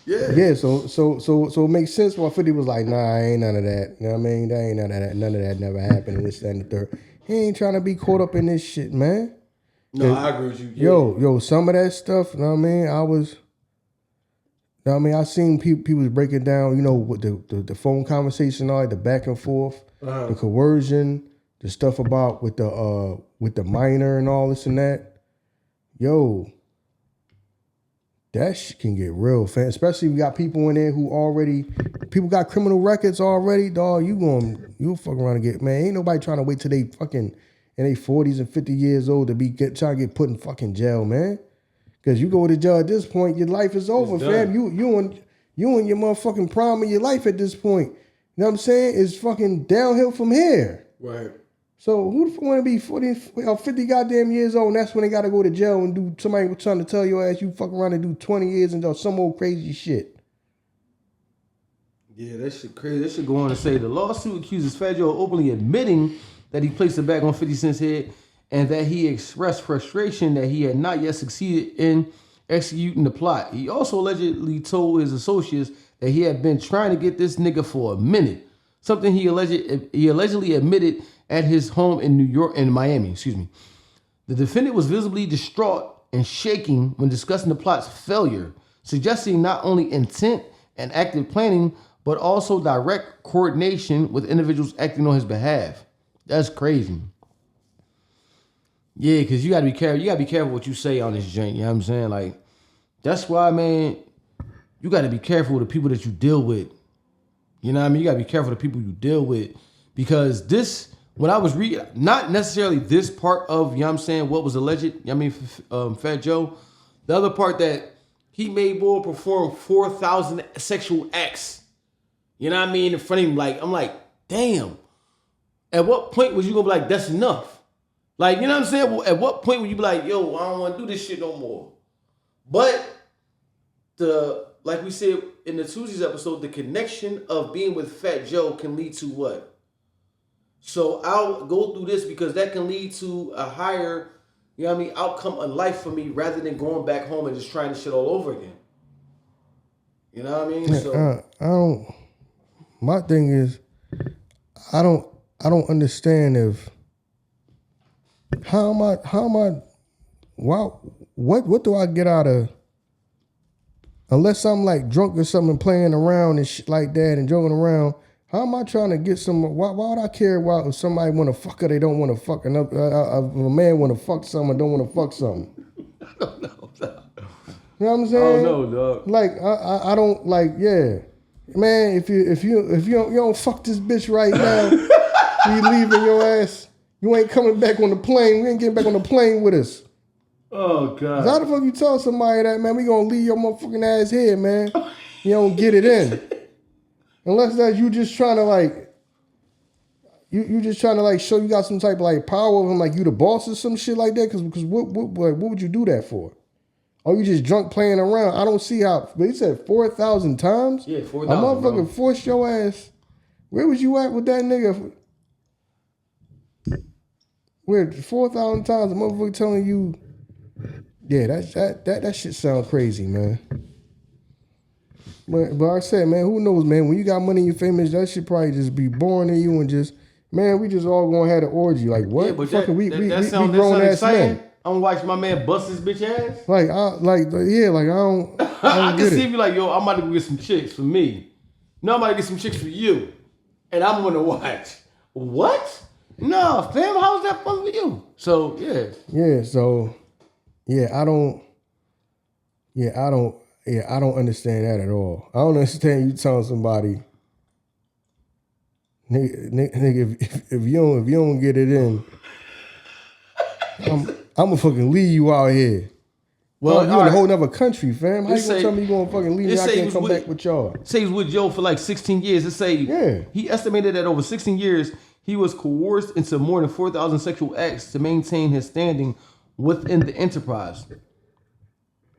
Yeah. Yeah, so it makes sense why 50 was like, nah, ain't none of that. You know what I mean? That ain't none of that. None of that never happened. And this, that, and the third. He ain't trying to be caught up in this shit, man. No, I agree with you. Yeah. Yo, some of that stuff, you know what I mean? I seen people was breaking down, with the phone conversation, all the back and forth, the coercion, the stuff about with the minor and all this and that. Yo, that shit can get real fast. Especially if you got people in there people got criminal records already, dog. You'll fuck around and get, man, ain't nobody trying to wait till they fucking in their 40s and 50 years old to trying to get put in fucking jail, man. Because you go to jail at this point, your life is over, fam. You in your motherfucking prime of your life at this point. You know what I'm saying? It's fucking downhill from here. Right. So who the fuck want to be 40 or 50 goddamn years old and that's when they got to go to jail and do somebody trying to tell your ass you fuck around and do 20 years and do some old crazy shit. Yeah, that shit crazy. That should go on to say the lawsuit accuses Fat Joe openly admitting that he placed the bag on 50 Cent's head and that he expressed frustration that he had not yet succeeded in executing the plot. He also allegedly told his associates that he had been trying to get this nigga for a minute, something he allegedly admitted at his home in Miami. The defendant was visibly distraught and shaking when discussing the plot's failure, suggesting not only intent and active planning, but also direct coordination with individuals acting on his behalf. That's crazy. Yeah, because you got to be careful. You got to be careful what you say on this joint. You know what I'm saying? Like, that's why, man, you got to be careful with the people that you deal with. You know what I mean? You got to be careful with the people you deal with. Because this, when I was reading, not necessarily this part of, you know what I'm saying, what was alleged, you know what I mean, Fat Joe, the other part that he made boy perform 4,000 sexual acts. You know what I mean? In front of him, like, I'm like, damn. At what point was you going to be like, that's enough? Like, you know what I'm saying? At what point would you be like, yo, I don't want to do this shit no more? But like we said in the Tuesdays episode, the connection of being with Fat Joe can lead to what? So I'll go through this because that can lead to a higher, you know what I mean, outcome in life for me rather than going back home and just trying this shit all over again. You know what I mean? So my thing is, I don't understand if what do I get out of, unless I'm like drunk or something playing around and shit like that and joking around, how am I trying to get why would I care if somebody want to fuck or they don't want to fuck, and if a man want to fuck something or don't want to fuck something? I don't know. You know what I'm saying? I don't know, dog. Like, I don't, like, yeah. Man, if you don't fuck this bitch right now, you leaving your ass, you ain't coming back on the plane. We ain't getting back on the plane with us. Oh, God. How the fuck you tell somebody that, man, we gonna leave your motherfucking ass here, man. You don't get it in. Unless that you just trying to, like, you just trying to, like, show you got some type of, like, power of him, like you the boss or some shit like that. Because what would you do that for? Or you just drunk playing around? I don't see how. But he said 4,000 times? Yeah, 4,000. A motherfucker forced your ass. Where was you at with that nigga? Where 4,000 times a motherfucker telling you, yeah, that shit sounds crazy, man. But like I said, man, who knows, man? When you got money and you're famous, that shit probably just be boring to you and just, man, we just all gonna have an orgy. Like what? Yeah, but we grown ass men. I'm gonna watch my man bust his bitch ass. I don't. I can see you like, yo, I'm about to go get some chicks for me. No, I'm about to get some chicks for you, and I'm gonna watch. What? No, fam, how's that fun for you? So yeah. Yeah. So I don't understand that at all. I don't understand you telling somebody, nigga, if you don't get it in, I'm gonna fucking leave you out here. Well, you're in a whole nother country, fam. How you gonna tell me you gonna fucking leave me? I can't come back with y'all. Say he was with Joe for like 16 years. Let's say he estimated that over 16 years, he was coerced into more than 4,000 sexual acts to maintain his standing within the enterprise.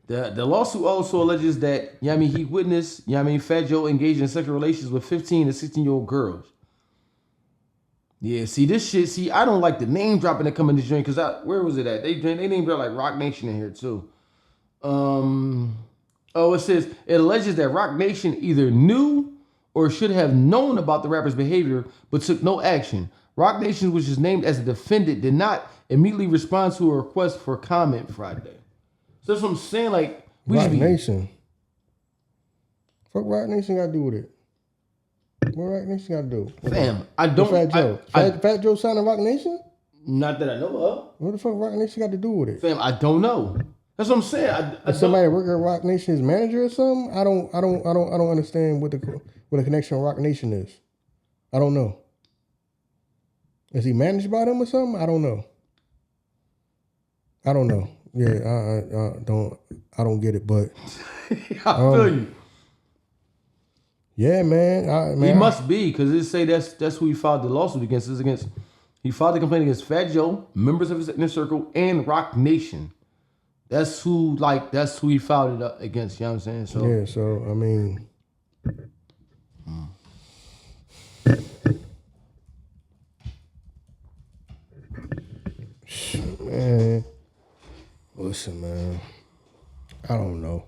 The lawsuit also alleges that, he witnessed, Fat Joe engaged in sexual relations with 15 to 16-year-old girls. Yeah, see this shit. I don't like the name dropping that come in this joint because where was it at? They named drop like Rock Nation in here too. It says it alleges that Rock Nation either knew or should have known about the rapper's behavior but took no action. Rock Nation, which is named as a defendant, did not immediately respond to a request for comment Friday. So that's what I'm saying. Like Rock Nation. Fuck Rock Nation got to do with it. What Rock Nation got to do? Fam, I don't. Fat Joe. Fat Joe signed a Rock Nation? Not that I know of. What the fuck Rock Nation got to do with it? Fam, I don't know. That's what I'm saying. Somebody working at Rock Nation is manager or something? I don't understand what the connection with Rock Nation is. I don't know. Is he managed by them or something? I don't know. Yeah, I don't get it, but I feel you. Yeah, man. He must be, because it say that's who he filed the lawsuit against. He filed the complaint against Fat Joe, members of his inner circle, and Rock Nation. That's who he filed it up against. You know what I'm saying? So yeah. So I mean, man. Listen, man. I don't know,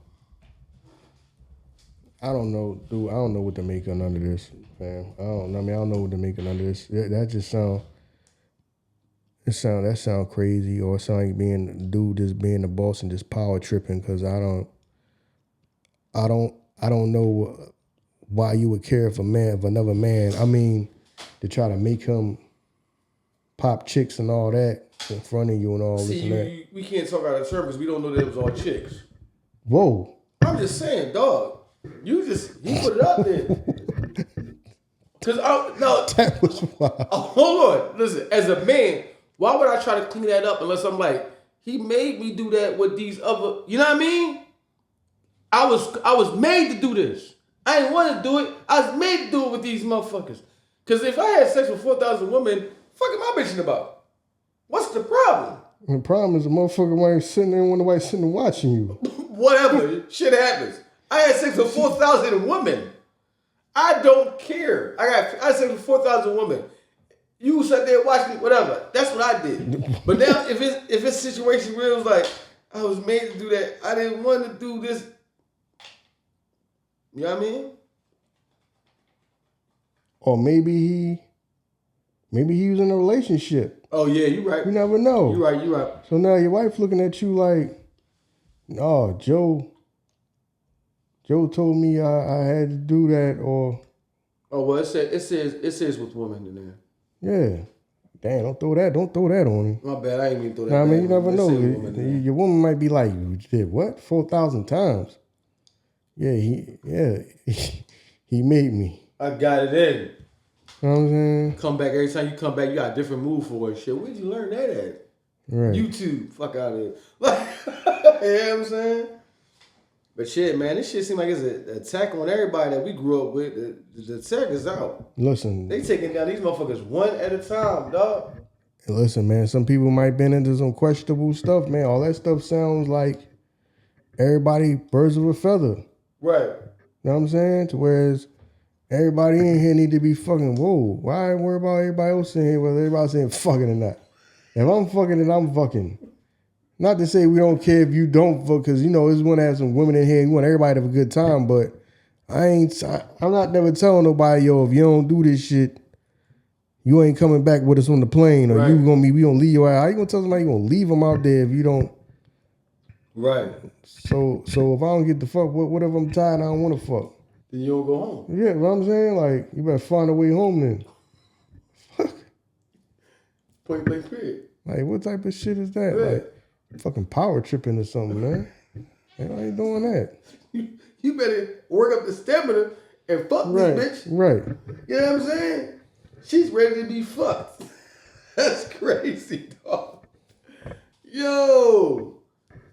dude. I don't know what to make of none of this, fam. I don't know what to make of none of this. That just sound. That sound crazy, or it sound like just being the boss and just power tripping. Because I don't know why you would care if another man. I mean, to try to make him pop chicks and all that in front of you and all this and that. We can't talk out of turn because we don't know that it was all chicks. Whoa. I'm just saying, dog. You put it out there. Because that was wild. Hold on, listen. As a man, why would I try to clean that up unless I'm like, he made me do that with these other, you know what I mean? I was made to do this. I didn't want to do it. I was made to do it with these motherfuckers. Because if I had sex with 4,000 women, fuck am I bitching about? What's the problem? The problem is the motherfucker wasn't sitting there when nobody's sitting and watching you. Whatever. Shit happens. I had sex with 4,000 women. I don't care. I had sex with 4,000 women. You sat there watching me, whatever. That's what I did. But now, if it's a situation where it was like, I was made to do that, I didn't want to do this. You know what I mean? Or maybe he was in a relationship. Oh yeah, you're right. You never know. You're right. So now your wife looking at you like, oh, Joe told me I had to do that, or. Oh well, it says with women in there. Yeah. Damn, don't throw that on him. My bad, I ain't mean to throw that. I mean, you never know. Your woman might be like, you did what? 4,000 times. Yeah, he made me. I got it in. You know what I'm saying? Come back, every time you come back, you got a different move for it. Shit, where'd you learn that at? Right. YouTube. Fuck out of here. You know what I'm saying? But shit, man, this shit seems like it's an attack on everybody that we grew up with. The attack is out. Listen. They taking down these motherfuckers one at a time, dog. Listen, man, some people might been into some questionable stuff, man. All that stuff sounds like everybody birds of a feather. Right. You know what I'm saying? To whereas everybody in here need to be fucking, whoa, why worry about everybody else in here whether everybody's saying fucking or not? If I'm fucking, then I'm fucking. Not to say we don't care if you don't fuck, because, you know, it's want to have some women in here. You want everybody to have a good time, but I'm not never telling nobody, yo, if you don't do this shit, you ain't coming back with us on the plane, or Right. we gonna leave your ass. How you gonna tell somebody you gonna leave them out there if you don't? Right. So if I don't get the fuck, what if I'm tired and I don't want to fuck? Then you don't go home. Yeah, what I'm saying? Like, you better find a way home then. Fuck. Point blank period. Like, what type of shit is that? Right. Like, fucking power tripping or something, man. Ain't I ain't doing that. You better work up the stamina and fuck Right, this bitch. right. You know what I'm saying? She's ready to be fucked. That's crazy, dog. Yo.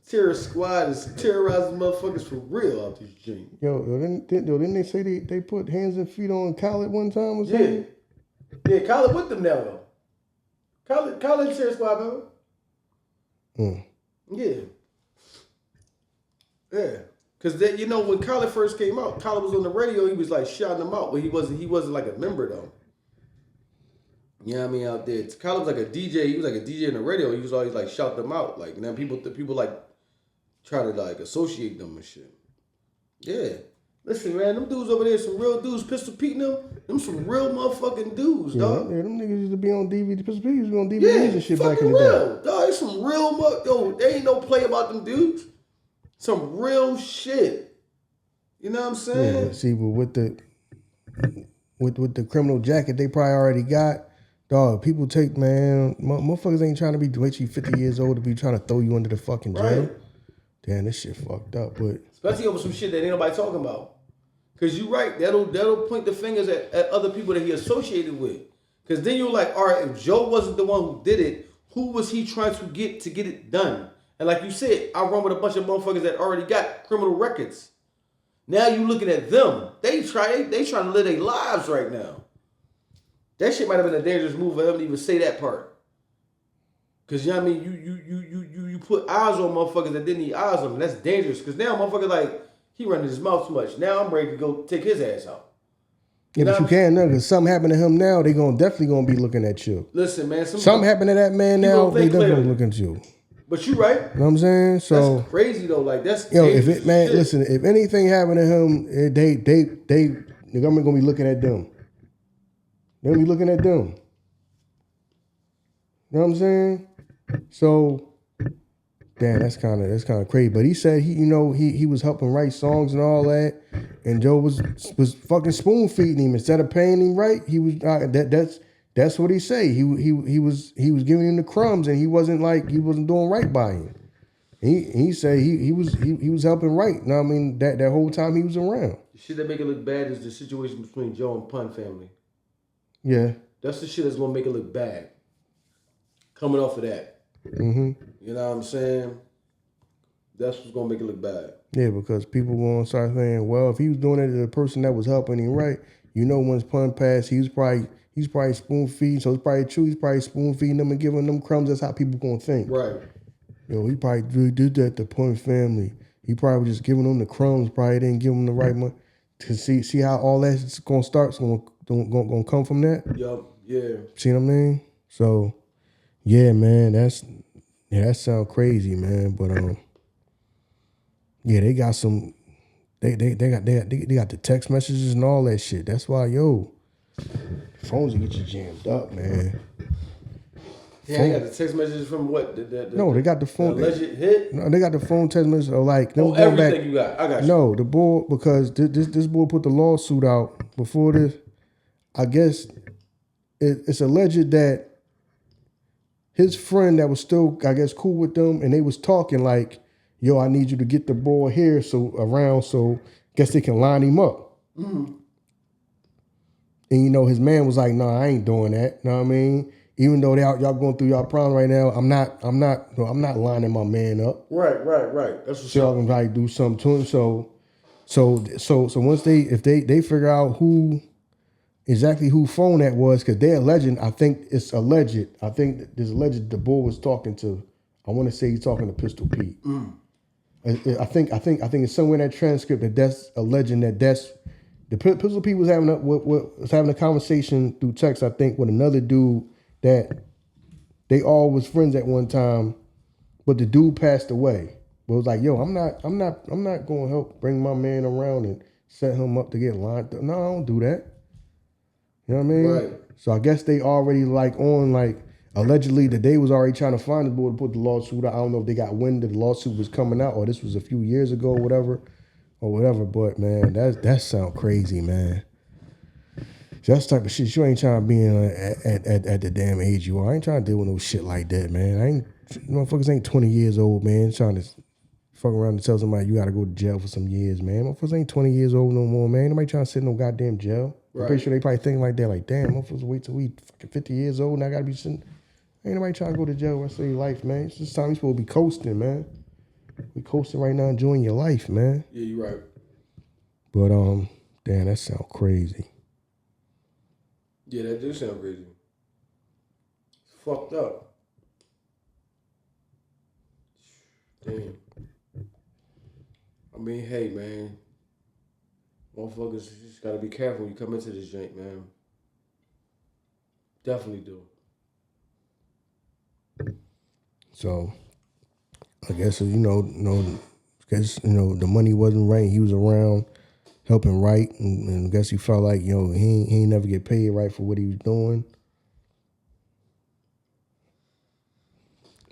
Terror Squad is terrorizing motherfuckers for real out this joint. Yo, didn't they say they put hands and feet on Khaled one time or something? Yeah, Khaled with them now, though. Khaled Terror Squad, remember? Yeah. Yeah. Because, you know, when Khaled first came out, Khaled was on the radio, he was like shouting them out, but he wasn't like a member, though. You know what I mean, out there. Khaled was like a DJ. He was like a DJ on the radio. He was always like shout them out. Like, and then people like try to like associate them and shit. Yeah. Listen, man, them dudes over there, some real dudes. Pistol Pete and them some real motherfucking dudes, dog. Yeah, them niggas used to be on DVD. Pistol Pete used to be on DVDs and shit back in the real. day. Dog, it's some real yo, they ain't no play about them dudes. Some real shit. You know what I'm saying? Yeah, see, but with the criminal jacket they probably already got, dog, people take, man, motherfuckers ain't trying to be wait you 50 years old to be trying to throw you under the fucking jail. Right. Damn, this shit fucked up, but especially over some shit that ain't nobody talking about. Cause you right, that'll point the fingers at other people that he associated with. Cause then you're like, all right, if Joe wasn't the one who did it, who was he trying to get it done? And like you said, I run with a bunch of motherfuckers that already got criminal records. Now you looking at them. They trying to live their lives right now. That shit might have been a dangerous move for him to even say that part. Cause you know what I mean, you put eyes on motherfuckers that didn't need eyes on them. That's dangerous. Cause now motherfucker like he running his mouth too much. Now I'm ready to go take his ass out. yeah, but you can't know, because something happened to him now, they definitely gonna be looking at you. Listen, man, something happened to that man now, they definitely looking at you. But you right. You know what I'm saying? So that's crazy though. Like that's if it, man, shit. Listen, if anything happened to him, the government gonna be looking at them. They're gonna be looking at them. You know what I'm saying? So, damn, that's kind of crazy. But he said he was helping write songs and all that, and Joe was fucking spoon feeding him instead of paying him right. He was that's what he say. He was giving him the crumbs, and he wasn't doing right by him. He said he was helping right. You know what I mean? That whole time he was around. The shit that make it look bad is the situation between Joe and Pun family. Yeah, that's the shit that's gonna make it look bad. Coming off of that, you know what I'm saying? That's what's gonna make it look bad. Yeah, because people gonna start saying, well, if he was doing it to the person that was helping him right, you know, once Pun passed, he's probably spoon feeding, so it's probably true. He's probably spoon feeding them and giving them crumbs. That's how people gonna think. Right. He probably really did that to Pun family. He probably was just giving them the crumbs. Probably didn't give them the right money. To see how all that's gonna start. It's gonna come from that. Yup. Yeah. See what I mean? So, yeah, man, that sounds crazy, man. But yeah, they got some. They got the text messages and all that shit. That's why, phones will get you jammed up, man. Yeah, they got the text messages from what? No, they got the phone. The alleged hit? No, they got the phone text messages. Everything you got. I got you. No, the boy, because this boy put the lawsuit out before this. I guess it's alleged that his friend that was still, I guess, cool with them, and they was talking like, yo, I need you to get the boy here so guess they can line him up. Mm-hmm. And his man was like, no, I ain't doing that. You know what I mean? Even though y'all going through y'all problem right now, I'm not lining my man up. Right. That's what y'all can like do something to him. So once if they figure out who phone that was, because they're alleging, I think it's alleged. I think there's alleged the boy was talking to. I want to say he's talking to Pistol Pete. Mm. I think it's somewhere in that transcript that's alleging that's the Pistol Pete was having a conversation through text. I think with another dude that they all was friends at one time, but the dude passed away. But it was like, yo, I'm not going to help bring my man around and set him up to get lined up. No, I don't do that. You know what I mean? Right. So I guess they already allegedly that they was already trying to find the boy to put the lawsuit out. I don't know if they got wind that the lawsuit was coming out or this was a few years ago or whatever. But man, that sound crazy, man. That's the type of shit you ain't trying to be in at the damn age you are. I ain't trying to deal with no shit like that, man. Motherfuckers ain't 20 years old, man, trying to fuck around and tell somebody you gotta go to jail for some years, man. Motherfuckers ain't 20 years old no more, man. Nobody trying to sit in no goddamn jail. Right. I'm pretty sure they probably thinking like that, like, damn, motherfuckers wait till we fucking 50 years old and I gotta be sitting. Ain't nobody trying to go to jail the rest of their life, man. It's this time we supposed to be coasting, man. We coasting right now, enjoying your life, man. Yeah, you're right. But damn, that sound crazy. Yeah, that do sound crazy. It's fucked up. Damn. I mean, hey, man. Motherfuckers just gotta be careful when you come into this joint, man. Definitely do. So, I guess, the money wasn't right. He was around helping write, and I guess he felt like, he ain't never get paid right for what he was doing.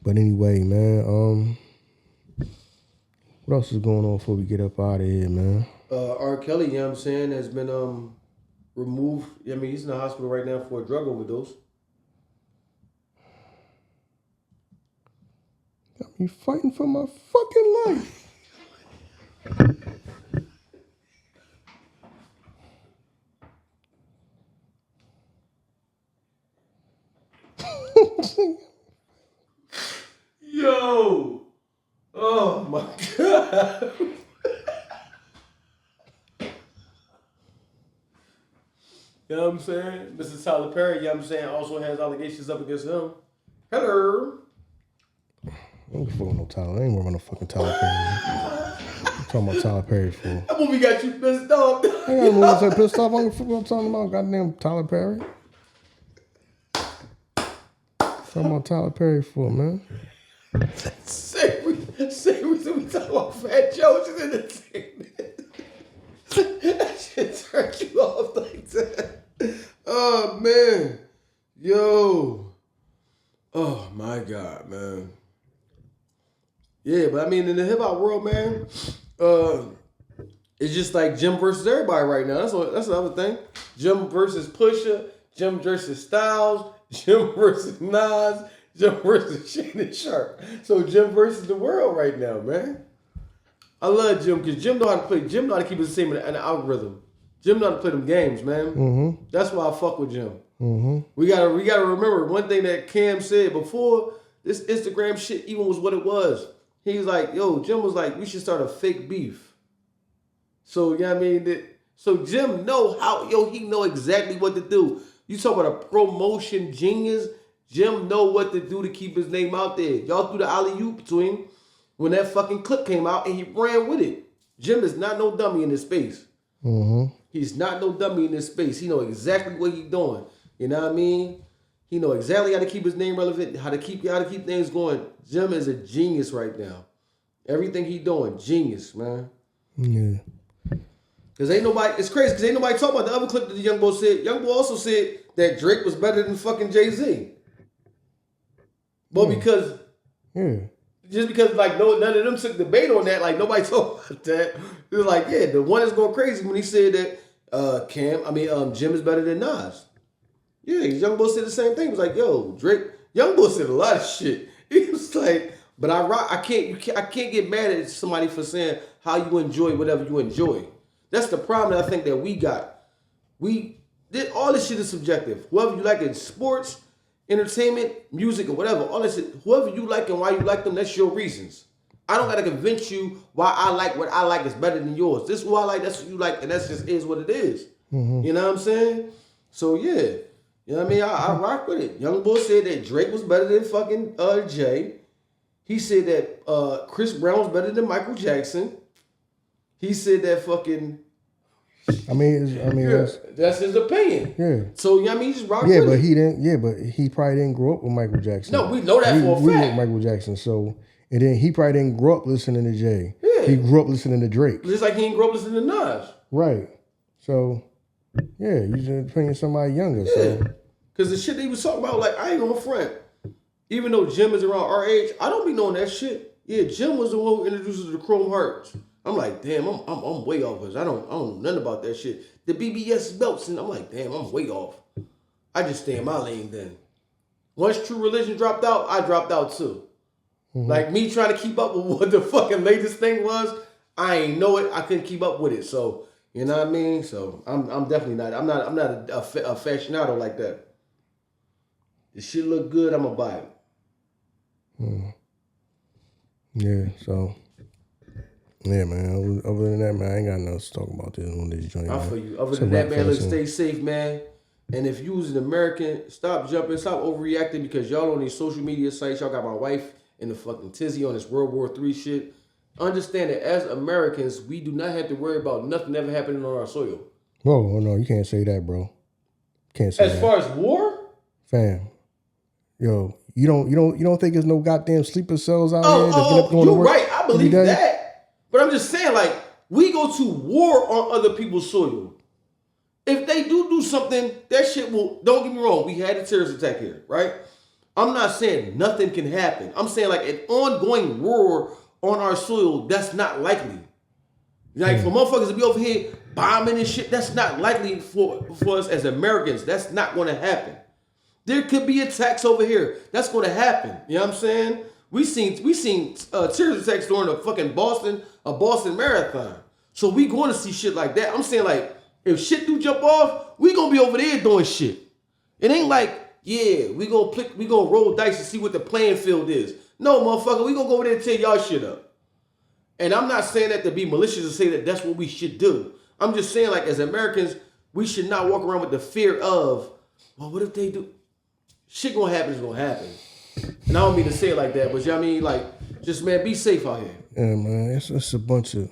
But anyway, man, what else is going on before we get up out of here, man? R. Kelly, you know what I'm saying, has been removed. I mean, he's in the hospital right now for a drug overdose. Got me fighting for my fucking life. Yo! Oh my God! You know what I'm saying? Mr. Tyler Perry, you know what I'm saying, also has allegations up against him. Hello! I don't fuck with no Tyler. I ain't worried about no fucking Tyler Perry. What you talking about Tyler Perry for? That movie got you pissed off. I ain't got no pissed off. I'm talking about goddamn Tyler Perry. Talking about Tyler Perry for, man. Same reason we talk about Fat Joe's entertainment. That shit turned you off like that. Oh, man. Yo. Oh, my God, man. Yeah, but I mean, in the hip-hop world, man, it's just like Jim versus everybody right now. That's the other thing. Jim versus Pusha, Jim versus Styles, Jim versus Nas, Jim versus Shannon Sharp. So Jim versus the world right now, man. I love Jim because Jim know how to play. Jim know how to keep it the same in the algorithm. Jim know how to play them games, man. Mm-hmm. That's why I fuck with Jim. Mm-hmm. We gotta remember one thing that Cam said before this Instagram shit even was what it was. He's like, Jim was like, we should start a fake beef. So, you know what I mean? So Jim know how, he know exactly what to do. You talk about a promotion genius, Jim know what to do to keep his name out there. Y'all threw the alley-oop to him when that fucking clip came out and he ran with it. Jim is not no dummy in this space. Mm-hmm. He's not no dummy in this space. He know exactly what he's doing. You know what I mean? He know exactly how to keep his name relevant, how to keep things going. Jim is a genius right now. Everything he doing, genius, man. Yeah. Cause it's crazy because ain't nobody talking about the other clip that the YoungBoy said. YoungBoy also said that Drake was better than fucking Jay-Z. But because just because like none of them took debate on that, like nobody talked about that. It was like, the one that's going crazy when he said that Jim is better than Nas. Yeah, YoungBoy said the same thing. He was like, Drake. YoungBoy said a lot of shit. He was like, but I can't get mad at somebody for saying how you enjoy whatever you enjoy. That's the problem that I think that we got. All this shit is subjective. Whoever you like in sports, entertainment, music, or whatever, all this shit, whoever you like and why you like them, that's your reasons. I don't gotta convince you why I like what I like is better than yours. This is what I like, that's what you like, and that's just is what it is. Mm-hmm. You know what I'm saying? So yeah. You know what I mean? I rock with it. YoungBoy said that Drake was better than fucking Jay. He said that Chris Brown was better than Michael Jackson. He said that fucking That's his opinion. Yeah. So just rock with but it. he didn't. Yeah, but he probably didn't grow up with Michael Jackson. No, we know that for a fact. We know Michael Jackson. So, and then he probably didn't grow up listening to Jay. Yeah. He grew up listening to Drake. Just like he didn't grow up listening to Nas. Right. So, yeah, you just playing somebody younger. Yeah. So, because the shit they was talking about, like, I ain't gonna front. Even though Jim is around our age, I don't be knowing that shit. Yeah, Jim was the one who introduced us to Chrome Hearts. I'm like, damn, I'm way off because I don't know nothing about that shit. The BBS belts, and I'm like, damn, I'm way off. I just stay in my lane then. Once True Religion dropped out, I dropped out too. Mm-hmm. Like me trying to keep up with what the fucking latest thing was, I ain't know it. I couldn't keep up with it. So you know what I mean. So I'm definitely not. I'm not a fashionado like that. If shit look good, I'ma buy it. Yeah. So. Yeah, man. Other than that, man, I ain't got nothing to talk about this on this joint. I feel you. Other than that, man, let's stay safe, man. And if you was an American, stop jumping, stop overreacting because y'all on these social media sites, y'all got my wife in the fucking tizzy on this World War III shit. Understand that as Americans, we do not have to worry about nothing ever happening on our soil. Whoa, no, you can't say that, bro. Can't say that. As far as war? Fam. Yo, you don't think there's no goddamn sleeper cells out here that get up going to work? Right, I believe that. But I'm just saying, like, we go to war on other people's soil. If they do something, that shit will, don't get me wrong, we had a terrorist attack here, right? I'm not saying nothing can happen. I'm saying, like, an ongoing war on our soil, that's not likely. Like, for motherfuckers to be over here bombing and shit, that's not likely for us as Americans. That's not going to happen. There could be attacks over here. That's going to happen. You know what I'm saying? We seen terrorist attacks during a fucking Boston Marathon. So we going to see shit like that. I'm saying, like, if shit do jump off, we gonna be over there doing shit. It ain't like, yeah, we gonna roll dice to see what the playing field is. No, motherfucker, we gonna go over there and tear y'all shit up. And I'm not saying that to be malicious to say that that's what we should do. I'm just saying, like, as Americans, we should not walk around with the fear of, well, what if they do? Shit gonna happen is gonna happen. And I don't mean to say it like that, but you know what I mean? Like, just, man, be safe out here. Yeah, man, it's a bunch of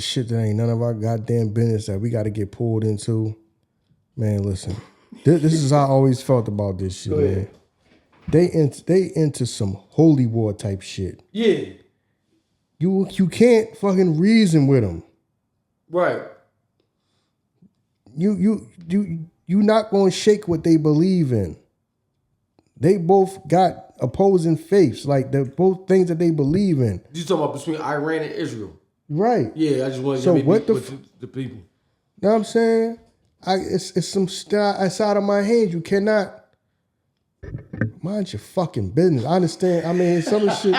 shit that ain't none of our goddamn business that we got to get pulled into. Man, listen, this is how I always felt about this shit, man. They into some holy war type shit. Yeah. You can't fucking reason with them. Right. You not gonna shake what they believe in. They both got opposing faiths, like the both things that they believe in. You talking about between Iran and Israel? Right. Yeah, I just want to so what the people. You know what I'm saying? It's some stuff outside of my hands. You cannot mind your fucking business. I understand. I mean, some of the shit.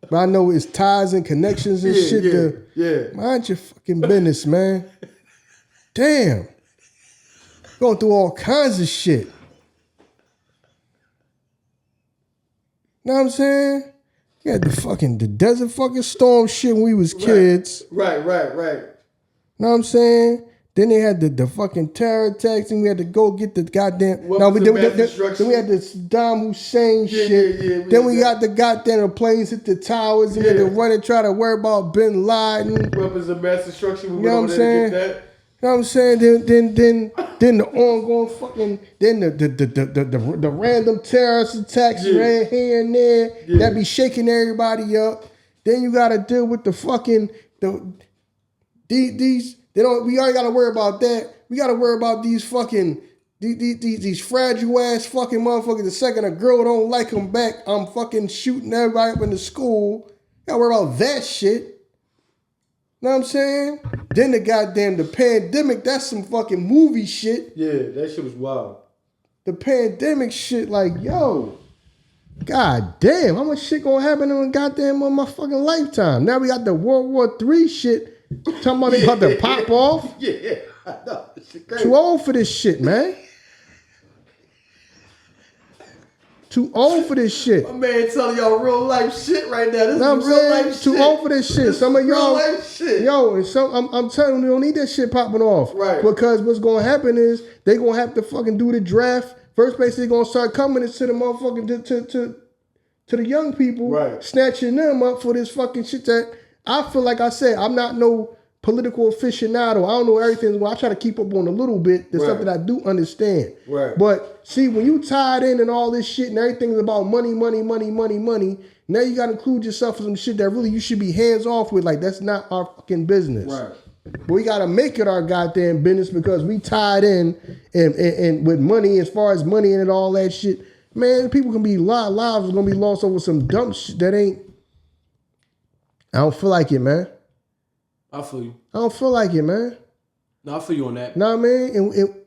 But I know it's ties and connections and shit. Mind your fucking business, man. Damn. Going through all kinds of shit. Know what I'm saying? You had the desert fucking storm shit when we was kids. Right. Know what I'm saying? Then they had the fucking terror attacks and we had to go get the goddamn... then we had the Saddam Hussein shit. Then we got the goddamn planes hit the towers and we had to run and try to worry about Bin Laden. Weapons of mass destruction. You know what I'm saying? You know what I'm saying? Then the ongoing fucking, then the random terrorist attacks right here and there that be shaking everybody up. Then you got to deal with the fucking these. We already got to worry about that. We got to worry about these fucking these fragile ass fucking motherfuckers. The second a girl don't like them back, I'm fucking shooting everybody up in the school. Got to worry about that shit. Know what I'm saying? Then the pandemic, that's some fucking movie shit. Yeah, that shit was wild. The pandemic shit, like, yo, god damn, how much shit gonna happen in my fucking lifetime? Now we got the World War III shit, talking about they about to pop off. Yeah, I know. This shit crazy. Too old for this shit, man. Too old for this shit. My man telling y'all real life shit right now. This is real life shit. Too old for this shit. Some of y'all, real life shit. Yo, and I'm telling you, we don't need that shit popping off. Right. Because what's gonna happen is they gonna have to fucking do the draft. First place they gonna start coming into the motherfucking to the young people, right, snatching them up for this fucking shit that I feel like I said, I'm not no political aficionado. I don't know everything. Well, I try to keep up on a little bit, the stuff that I do understand. Right. But see, when you tied in and all this shit and everything is about money, now you got to include yourself in some shit that really you should be hands off with. Like, that's not our fucking business. Right. But we got to make it our goddamn business because we tied in and with money, as far as money and all that shit. Man, people can be lives are going to be lost over some dumb shit that ain't. I don't feel like it, man. I feel you. I don't feel like it, man. No, I feel you on that. Nah, man.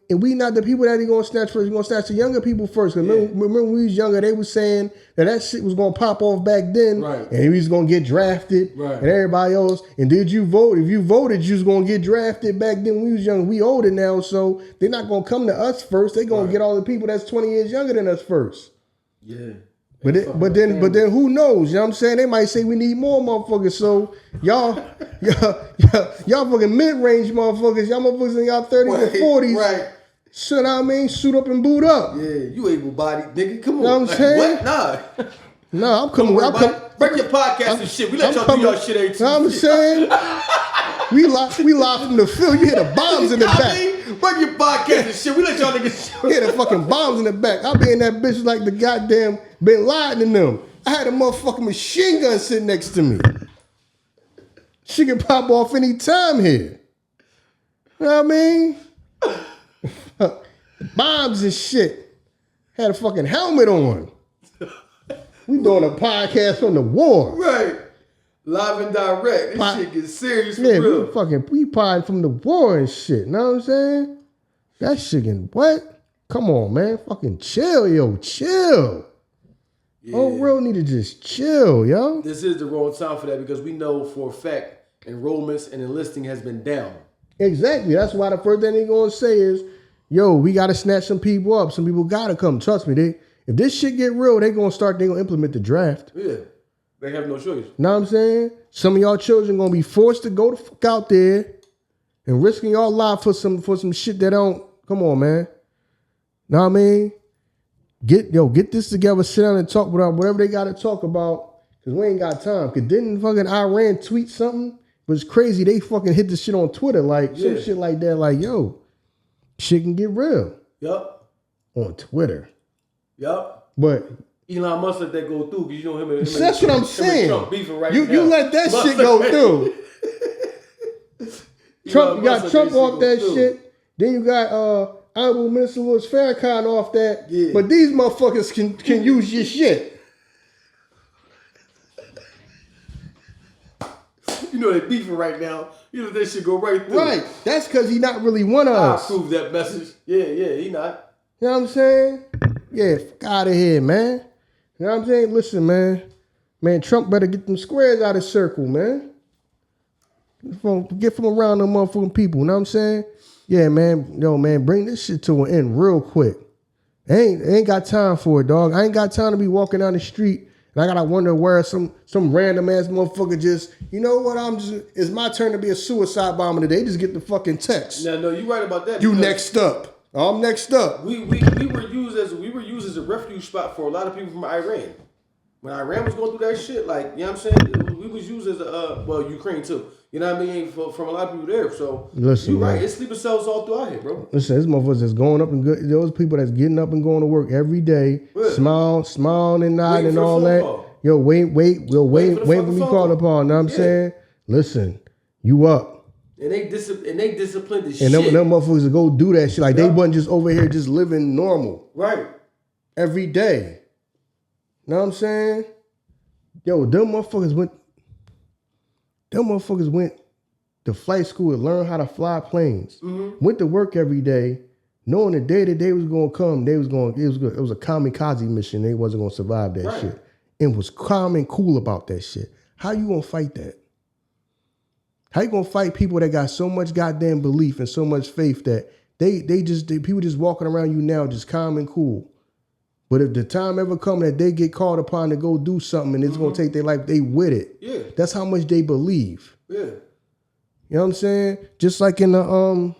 And we not the people that he gonna snatch first. He gonna snatch the younger people first. Cause remember when we was younger, they was saying that shit was gonna pop off back then, right? And he was gonna get drafted, right? And everybody else. And did you vote? If you voted, you was gonna get drafted back then when we was young. We older now, so they're not gonna come to us first. They gonna get all the people that's 20 years younger than us first. Yeah. But then who knows? You know what I'm saying? They might say we need more motherfuckers. So y'all fucking mid-range motherfuckers, y'all motherfuckers in y'all 30s and 40s. Right. So I mean, suit up and boot up. Yeah, you able-bodied nigga. Come on. You know what I'm saying? What? Nah. No, I'm coming. Break your podcast and shit. We let y'all do y'all shit every time. I'm saying? We live from the field. You hear the bombs in the back. Break your podcast and shit. We let y'all niggas You hear the fucking bombs in the back. I'll be in that bitch like the goddamn Bin Laden in them. I had a motherfucking machine gun sitting next to me. She can pop off any time here. You know what I mean? Bombs and shit. Had a fucking helmet on. We doing a podcast on the war. Right. Live and direct. This shit gets serious for real. We potting from the war and shit. Know what I'm saying? That shit can what? Come on, man. Fucking chill, yo. Chill. Yeah. Oh, real need to just chill, yo. This is the wrong time for that because we know for a fact enrollments and enlisting has been down. Exactly. That's why the first thing they're going to say is, yo, we got to snatch some people up. Some people got to come. Trust me. If this shit get real, they're going to implement the draft. Yeah. They have no choice. Know what I'm saying? Some of y'all children going to be forced to go the fuck out there and risking y'all life for some shit that don't. Come on, man. Know what I mean? Get this together, sit down and talk about whatever they got to talk about, because we ain't got time. Because didn't fucking Iran tweet something? It was crazy. They fucking hit this shit on Twitter, like some shit like that. Like, yo, shit can get real. Yup. On Twitter. Yup. But Elon Musk let that go through because you know him and that's what I'm saying. Trump beefing right you let that shit go through. Trump, you got Trump off that shit. Then you got Honorable Minister Louis Farrakhan off that. Yeah. But these motherfuckers can use your shit. You know they beefing right now. You know that shit go right through. Right. That's because he not really one of us. I approve that message. Yeah, he not. You know what I'm saying? Yeah, fuck out of here, man. You know what I'm saying? Listen, man. Man, Trump better get them squares out of circle, man. Get from around them motherfucking people. You know what I'm saying? Yeah, man. Yo, man, bring this shit to an end real quick. I ain't got time for it, dog. I ain't got time to be walking down the street and I gotta wonder where some random ass motherfucker just, you know what, it's my turn to be a suicide bomber today. Just get the fucking text. No, you right about that. You next up. I'm next up. We were used as a refuge spot for a lot of people from Iran. When Iran was going through that shit, like, you know what I'm saying? We was used as Ukraine too. You know what I mean? From a lot of people there. So listen, you right. It's sleeper cells all through out here, bro. Listen, this motherfuckers that's going up and good. Those people that's getting up and going to work every day, smiling and nodding and all that. Call. Yo, wait for me called upon. Know what I'm saying? Listen, you up. And they disciplined the shit. And them motherfuckers that go do that shit. Like they wasn't just over here just living normal. Right. Every day. Know what I'm saying? Yo, them motherfuckers went to flight school to learn how to fly planes. Mm-hmm. Went to work every day, knowing the day that they was gonna come, it was a kamikaze mission. They wasn't gonna survive that shit. And was calm and cool about that shit. How you gonna fight that? How you gonna fight people that got so much goddamn belief and so much faith that people just walking around you now just calm and cool? But if the time ever come that they get called upon to go do something and it's gonna take their life, they with it. Yeah. That's how much they believe. Yeah. You know what I'm saying? Just like in the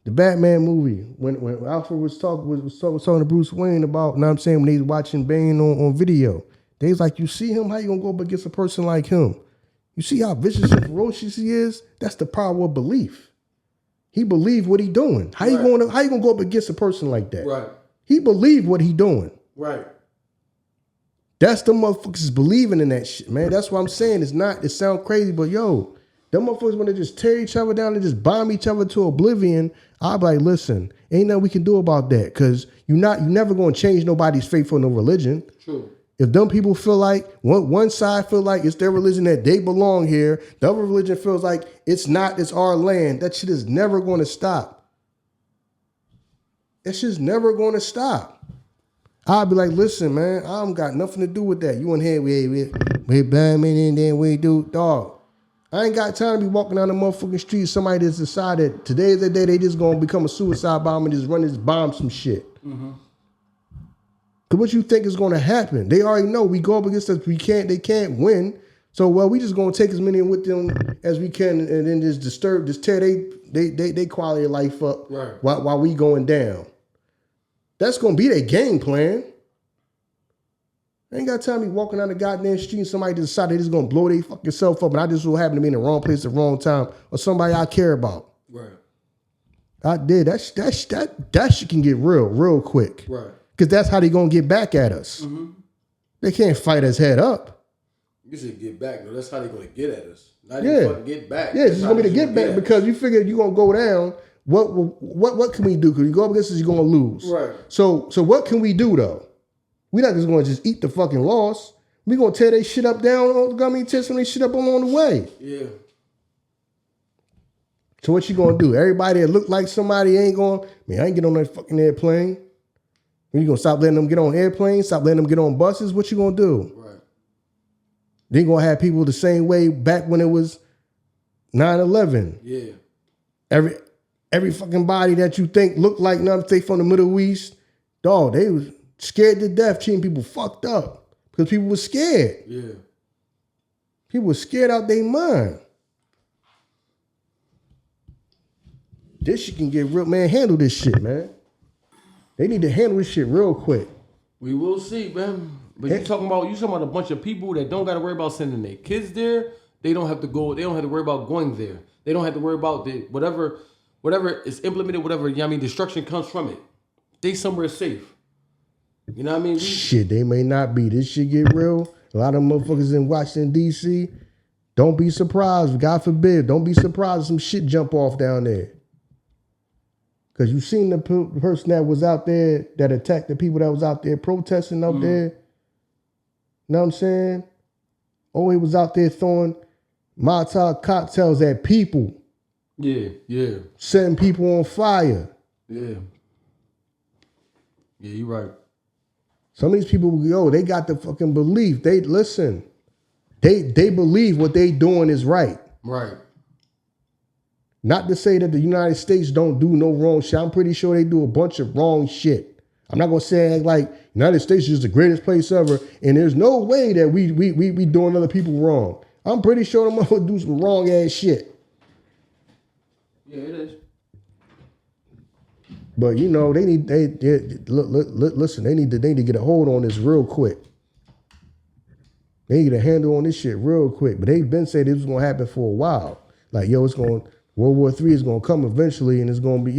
Batman movie, when Alfred was talking to Bruce Wayne about, you know what I'm saying, when they was watching Bane on video. They was like, you see him? How you gonna go up against a person like him? You see how vicious and ferocious he is? That's the power of belief. He believed what he doing. How you gonna go up against a person like that? Right. He believed what he doing. Right. That's the motherfuckers believing in that shit, man. That's what I'm saying. It sounds crazy, but yo, them motherfuckers want to just tear each other down and just bomb each other to oblivion. I'll be like, listen, ain't nothing we can do about that, because you never gonna change nobody's faith or no religion. True. If them people feel like one side feel like it's their religion that they belong here, the other religion feels like it's not, it's our land. That shit is never going to stop. That shit's never going to stop. I'll be like, listen, man, I don't got nothing to do with that. You in here, we blind men and then we do, dog. I ain't got time to be walking down the motherfucking street. Somebody that's decided today's the day they just gonna become a suicide bomber and just run this bomb some shit. Mm-hmm. Cause what you think is gonna happen? They already know we go up against us. They can't win. So we just gonna take as many with them as we can and then just tear they quality of life up while we going down. That's gonna be their game plan. I ain't got time to be walking down the goddamn street and somebody decided they just gonna blow their fucking self up and I just so happen to be in the wrong place at the wrong time or somebody I care about. Right. I did. That shit can get real quick. Right. Because that's how they gonna get back at us. Mm-hmm. They can't fight us head up. You said get back. No, that's how they gonna get at us. Not even fucking get back. Yeah, it's just gonna be the get back because you figure you're gonna go down. What can we do? Because you go up against us, you're gonna lose. Right. So what can we do though? We're not just gonna just eat the fucking loss. We're gonna tear their shit up down. Tear some of their shit up along the way. Yeah. So what you gonna do? Everybody that look like somebody ain't going, man, I ain't get on that fucking airplane. You gonna stop letting them get on airplanes, stop letting them get on buses? What you gonna do? Right. They gonna have people the same way back when it was 9/11. Yeah. Every fucking body that you think looked like nothing from the Middle East, dog, they was scared to death, treating people fucked up because people were scared. Yeah. People were scared out their mind. This shit can get real, man. Handle this shit, man. They need to handle this shit real quick. We will see, man. But you talking about a bunch of people that don't got to worry about sending their kids there. They don't have to go. They don't have to worry about going there. They don't have to worry about whatever is implemented. Whatever destruction comes from it. They somewhere safe. You know what I mean? Shit, they may not be. This shit get real. A lot of motherfuckers in Washington D.C. Don't be surprised. God forbid. Don't be surprised if some shit jump off down there. Because you seen the person that was out there that attacked the people that was out there protesting up there. You know what I'm saying? Oh, he was out there throwing Molotov cocktails at people. Yeah. Setting people on fire. Yeah. Yeah, you're right. Some of these people, they got the fucking belief. They listen. They believe what they doing is right. Right. Not to say that the United States don't do no wrong shit. I'm pretty sure they do a bunch of wrong shit. I'm not gonna say like United States is the greatest place ever, and there's no way that we doing other people wrong. I'm pretty sure them motherfuckers do some wrong ass shit. Yeah, it is. But they listen. They need to get a hold on this real quick. They need to get a handle on this shit real quick. But they've been saying this was gonna happen for a while. Like World War III is gonna come eventually, and it's gonna be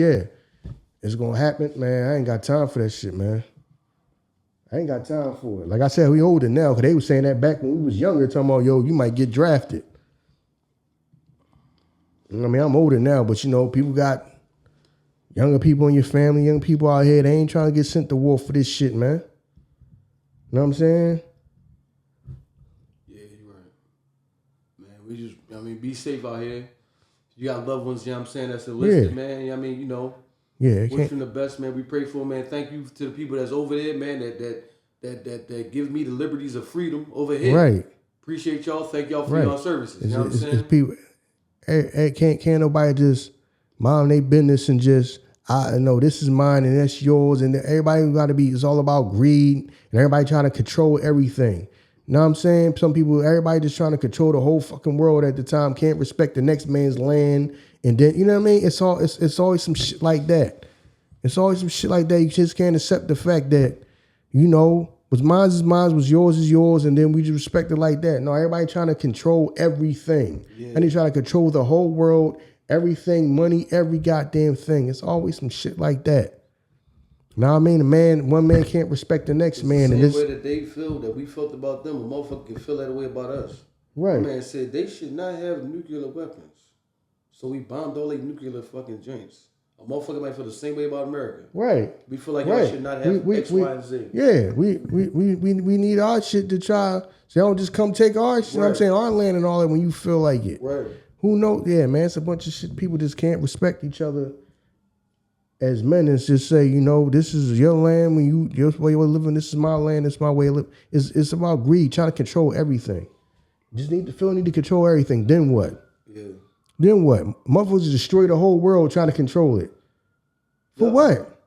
it's gonna happen, man. I ain't got time for that shit, man. I ain't got time for it. Like I said, we older now, because they were saying that back when we was younger, talking about, you might get drafted. I mean, I'm older now, but people got younger people in your family, young people out here, they ain't trying to get sent to war for this shit, man. You know what I'm saying? Yeah, you're right. Man, be safe out here. You got loved ones, I'm saying, that's enlisted, man. Yeah, wish them the best, man. We pray for them, man. Thank you to the people that's over there, man, that give me the liberties of freedom over here. Right. Appreciate y'all. Thank y'all for y'all services. You know what I'm saying? It's people, can't nobody just mind their business and just, I know this is mine and that's yours, and everybody got to be, it's all about greed, and everybody trying to control everything. You know what I'm saying? Everybody just trying to control the whole fucking world at the time, can't respect the next man's land. And then, you know what I mean? It's always some shit like that. It's always some shit like that. You just can't accept the fact that, What's mine is mine, what's yours is yours, and then we just respect it like that. No, everybody trying to control everything. Yeah. And they trying to control the whole world, everything, money, every goddamn thing. It's always some shit like that. Now I mean, one man can't respect the next man. The same way that they feel that we felt about them, a motherfucker can feel that way about us. Right. The man said they should not have nuclear weapons. So we bombed all their nuclear fucking joints. A motherfucker might feel the same way about America. Right. We feel like y'all should not have X, Y, and Z. Yeah, we need our shit to try. So y'all don't just come take our shit, you know what I'm saying, our land and all that when you feel like it. Right. Who knows? Yeah, man, it's a bunch of shit. People just can't respect each other as men and just say, you know, this is your land, when your way of living, this is my land, this is my way of living. It's about greed, trying to control everything. Just need to control everything. Then what? Yeah. Then what? Motherfuckers destroy the whole world trying to control it. For what?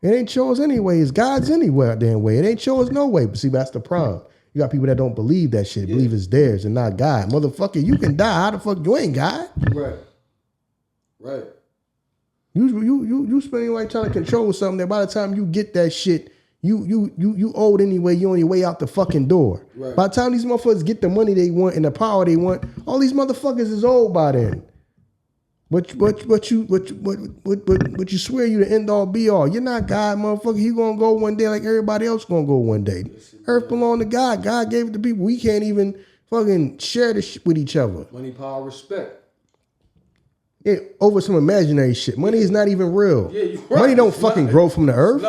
It ain't yours anyway. It's God's anyway, damn way. It ain't yours no way. But see, that's the problem. You got people that don't believe that shit, believe it's theirs and not God. Motherfucker, you can die. How the fuck you ain't God? Right. Right. You spending like trying to control something that by the time you get that shit, you old anyway. You on your way out the fucking door. Right. By the time these motherfuckers get the money they want and the power they want, all these motherfuckers is old by then. But you swear you the end all be all. You're not God, motherfucker. You gonna go one day like everybody else gonna go one day. Earth belong to God. God gave it to people. We can't even fucking share this shit with each other. Money, power, respect. Yeah, over some imaginary shit. Money is not even real. Yeah, you're right. Money don't fucking grow from the earth.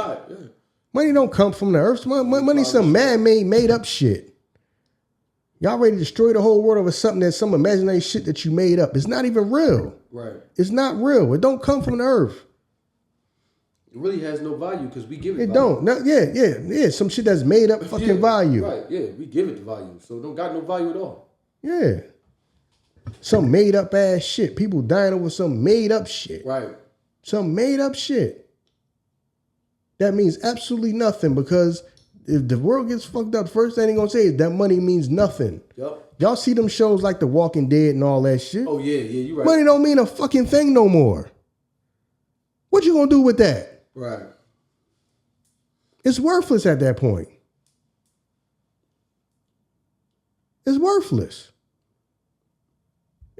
Money don't come from the earth. Money's some man-made, made-up shit. Y'all ready to destroy the whole world over something that's some imaginary shit that you made up. It's not even real. Right. It's not real. It don't come from the earth. It really has no value because we give it value. Don't. No, yeah. Some shit that's made up fucking value. Right, yeah. We give it the value. So it don't got no value at all. Yeah. Some made up ass shit. People dying over some made up shit. Right. Some made up shit. That means absolutely nothing because if the world gets fucked up, first thing they're gonna say is that money means nothing. Yep. Y'all see them shows like The Walking Dead and all that shit? Oh yeah, you right. Money don't mean a fucking thing no more. What you gonna do with that? Right. It's worthless at that point. It's worthless.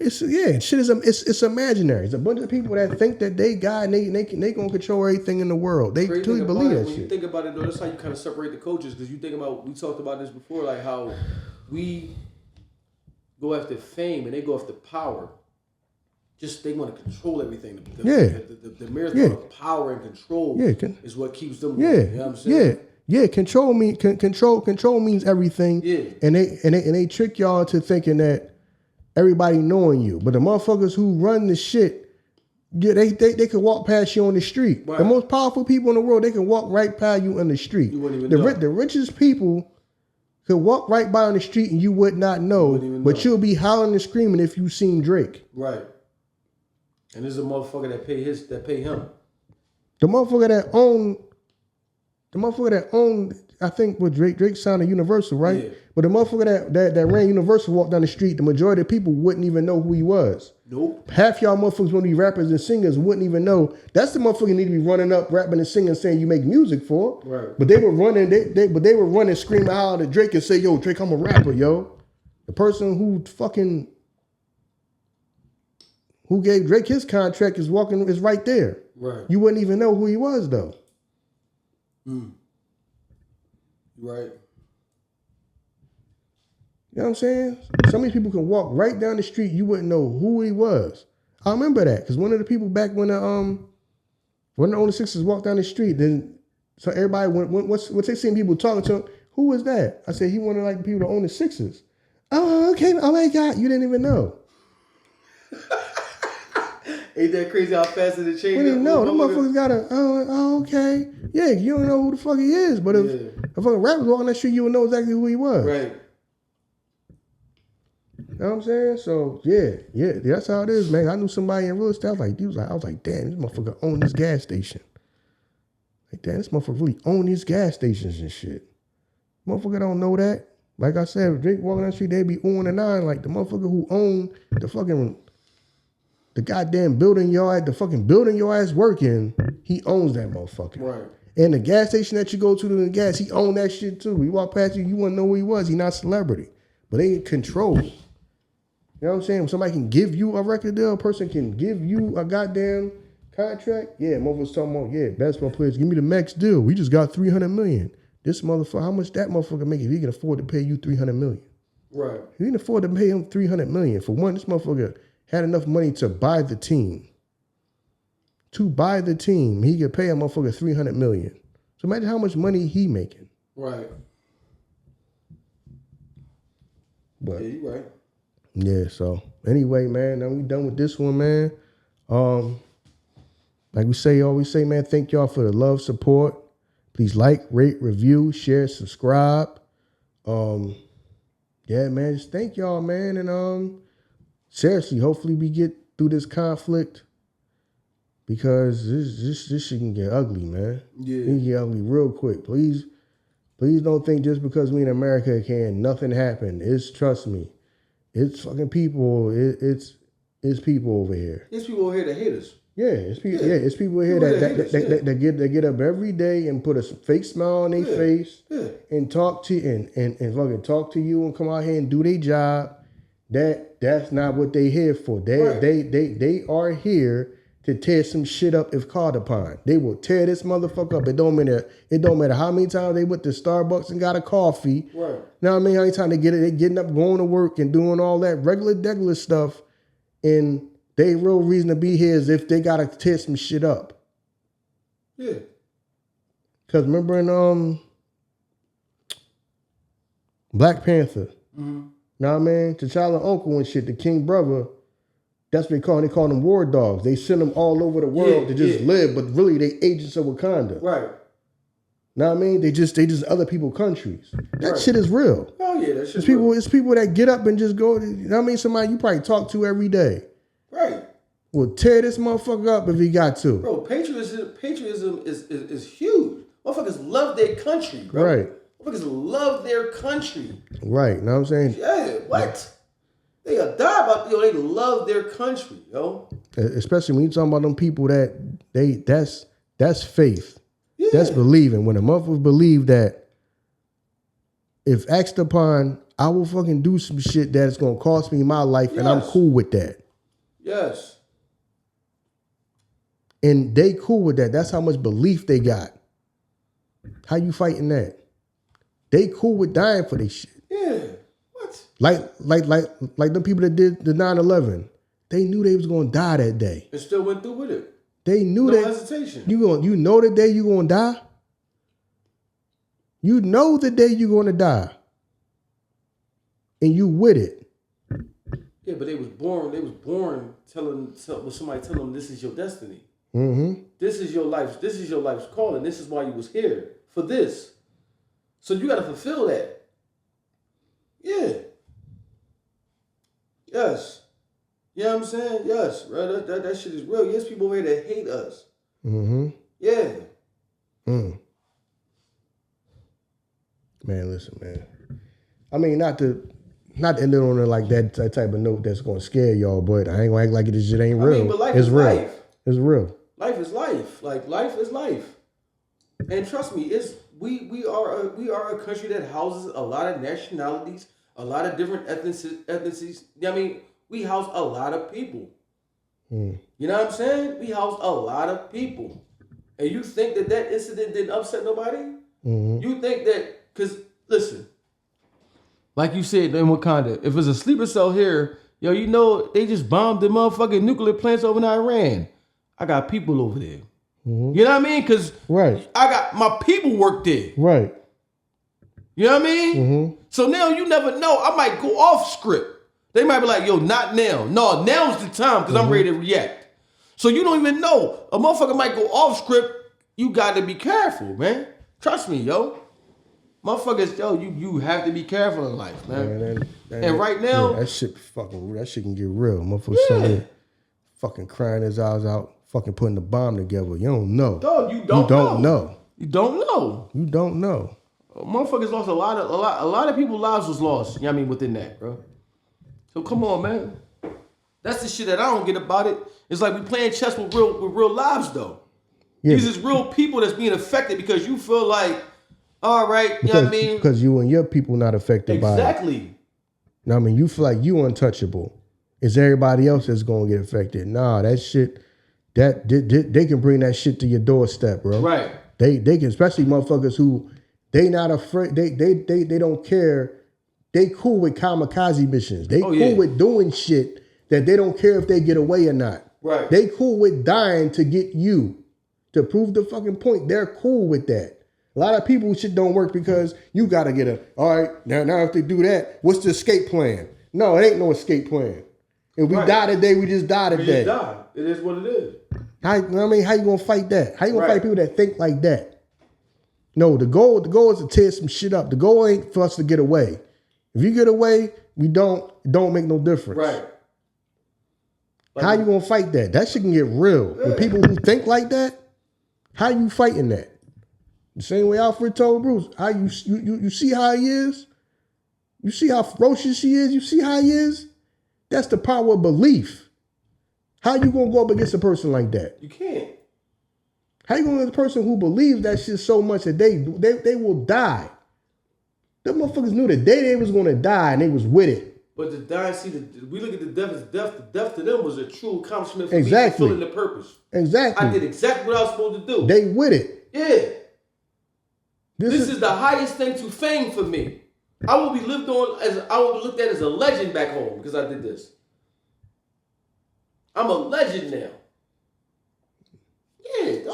Shit is it's imaginary. It's a bunch of people that think that they God and they gonna control everything in the world. They truly believe that shit. When you think about it though, that's how you kind of separate the cultures. Because you think about, we talked about this before, like how we go after fame and they go after power. Just they want to control everything. The mere thought of power and control is what keeps them going. You know what I'm saying? Yeah. Control means everything. Yeah. And they trick y'all into thinking that everybody knowing you. But the motherfuckers who run the shit, they could walk past you on the street. Right. The most powerful people in the world, they can walk right past you on the street. You wouldn't even know. The richest people could walk right by on the street and you would not know, but you'll be howling and screaming if you seen Drake. Right. And there's a motherfucker that pay him. The motherfucker that owned, I think what Drake signed to Universal, right? Yeah. But the motherfucker that ran Universal walked down the street, the majority of people wouldn't even know who he was. Nope. Half y'all motherfuckers want to be rappers and singers wouldn't even know. That's the motherfucker need to be running up, rapping and singing, saying you make music for. Right. But they were running, they were running, screaming out at Drake and say, yo, Drake, I'm a rapper, yo. The person who gave Drake his contract is right there. Right. You wouldn't even know who he was though. Right. You know what I'm saying? Some of these people can walk right down the street, you wouldn't know who he was. I remember that because one of the people back when the only Sixers walked down the street, then so everybody once they seen people talking to him, who was that? I said he wanted like the people to own the Sixers. Oh, okay. Oh my God, you didn't even know. Ain't that crazy how fast it changed? We didn't know. Them motherfuckers got okay. Yeah, you don't know who the fuck he is. But if a fucking rapper was walking that street, you would know exactly who he was. Right. You know what I'm saying? So, yeah, that's how it is, man. I knew somebody in real estate. I was like, damn, this motherfucker own this gas station. Like, damn, this motherfucker really own these gas stations and shit. Motherfucker don't know that. Like I said, if Drake walking down the street, they be on and on. Like the motherfucker who owned the fucking the goddamn building the fucking building your ass working, he owns that motherfucker. Right. And the gas station that you go to the gas, he owned that shit too. He walk past you, you wouldn't know who he was. He not a celebrity. But they control. You know what I'm saying? When somebody can give you a record deal, a person can give you a goddamn contract. Yeah, motherfuckers talking about, basketball players, give me the max deal. We just got $300 million. This motherfucker, how much that motherfucker make if he can afford to pay you $300 million? Right. He can afford to pay him $300 million. For one, this motherfucker had enough money to buy the team. To buy the team, he could pay a motherfucker $300 million. So imagine how much money he making. Right. But yeah, you right. Yeah, so anyway, man, now we done with this one, man. Like we always say, man, thank y'all for the love, support. Please like, rate, review, share, subscribe. Yeah, man, just thank y'all, man. And seriously, hopefully we get through this conflict because this shit can get ugly, man. Yeah. It can get ugly real quick. Please don't think just because we in America can nothing happen. Trust me. It's fucking people. It's people over here. It's people over here that hate us. Yeah, it's people. Yeah, it's people here that get up every day and put a fake smile on their face and talk to you and fucking talk to you and come out here and do their job. That's not what they here for. They are here to tear some shit up if called upon. They will tear this motherfucker up. It don't matter how many times they went to Starbucks and got a coffee. Right. Now I mean, how many times they getting up, going to work and doing all that regular stuff, and they real reason to be here is if they gotta tear some shit up. Yeah. Cause remember in Black Panther, know what I mean? T'Challa uncle and shit, the king brother. That's what they call them war dogs. They send them all over the world to just live, but really they agents of Wakanda. Right. Know what I mean? They just other people's countries. That shit is real. Oh yeah, that shit. It's people that get up and just go. You know what I mean? Somebody you probably talk to every day. Right. Will tear this motherfucker up if he got to. Bro, patriotism is huge. Motherfuckers love their country, bro. Right. Motherfuckers love their country. Right. Know what I'm saying? Yeah. What? They die about they love their country, yo. Especially when you talking about them people that's faith. Yeah. That's believing. When a motherfucker believe that if asked upon, I will fucking do some shit that's gonna cost me my life, and I'm cool with that. Yes. And they cool with that. That's how much belief they got. How you fighting that? They cool with dying for this shit. Yeah. Like the people that did the 9/11, they knew they was gonna die that day. And still went through with it. They knew no hesitation. You know the day you gonna die. You know the day you gonna die, and you with it. Yeah, but they was born with somebody telling them this is your destiny. Mm-hmm. This is your life. This is your life's calling. This is why you was here for this. So you got to fulfill that. Yeah. Yes. You know what I'm saying? Yes, bro. That shit is real. Yes, people over here that hate us. Mm-hmm. Yeah. Man, listen, man. I mean, not to end it on like that type of note that's gonna scare y'all, but I ain't gonna act like this shit ain't real. But life it's is real. Life. It's real. Life is life. Like life is life. And trust me, we are a country that houses a lot of nationalities, a lot of different ethnicities. I mean, we house a lot of people. You know what I'm saying? We house a lot of people. And you think that incident didn't upset nobody? Mm-hmm. You think that, because, listen, like you said in Wakanda, if it's a sleeper cell here, yo, you know, they just bombed the motherfucking nuclear plants over in Iran. I got people over there. Mm-hmm. You know what I mean? Because I got my people work there. Right. You know what I mean? Mm-hmm. So now you never know. I might go off script. They might be like, yo, not now. No, now's the time because I'm ready to react. So you don't even know. A motherfucker might go off script. You got to be careful, man. Trust me, yo. Motherfuckers, yo, you have to be careful in life, man. And right now, that shit can get real. Motherfuckers fucking crying his eyes out, fucking putting the bomb together. You don't know. Dog, you don't know. You don't know. You don't know. Motherfuckers lost a lot of people's lives was lost. You know what I mean, within that, bro. So come on, man. That's the shit that I don't get about it. It's like we playing chess with real lives though. Yeah. These is real people that's being affected because you feel like, all right, you know what I mean? Because you and your people not affected by it. Exactly. I mean, you feel like you untouchable. It's everybody else that's gonna get affected. Nah, that shit, they can bring that shit to your doorstep, bro. Right. They can, especially motherfuckers who they not afraid. They don't care. They cool with kamikaze missions. They cool with doing shit that they don't care if they get away or not. Right. They cool with dying to get you. To prove the fucking point, they're cool with that. A lot of people shit don't work because you gotta get all right, now if they do that, what's the escape plan? No, it ain't no escape plan. If we die today, we just die today. We just die. It is what it is. How you gonna fight that? How you gonna fight people that think like that? No, the goal is to tear some shit up. The goal ain't for us to get away. If you get away, we don't make no difference. Right. Like, how you gonna fight that? That shit can get real. Yeah. With people who think like that, how you fighting that? The same way Alfred told Bruce. How you see how he is? You see how ferocious he is? You see how he is? That's the power of belief. How you gonna go up against a person like that? You can't. How you gonna get a person who believes that shit so much that they will die? Them motherfuckers knew the day they was gonna die and they was with it. But the dying, we look at the death as death. The death to them was a true accomplishment for me fulfilling the purpose. Exactly. I did exactly what I was supposed to do. They with it. Yeah. This is the highest thing to fame for me. I will be looked at as a legend back home because I did this. I'm a legend now. Yeah,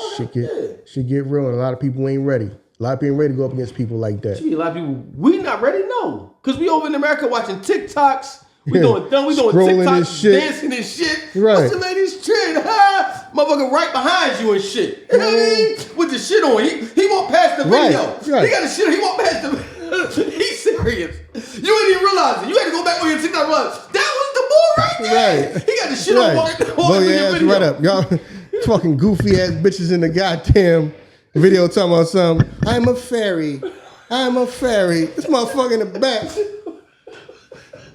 shit get real, and a lot of people ain't ready. A lot of people ain't ready to go up against people like that. A lot of people, we not ready, no. Because we over in America watching TikToks. We doing TikToks, dancing and shit. Right. What's the latest trend? Motherfucker right behind you and shit. You know what I mean? With the shit on. He won't pass the video. Right. He got the shit on. He won't pass the He's serious. You ain't even realize it. You had to go back on your TikTok and realize that was the bull right there. Right. He got the shit on walking blow your ass right up. Y'all fucking goofy ass bitches in the goddamn video talking about something. I'm a fairy. This motherfucker in the back.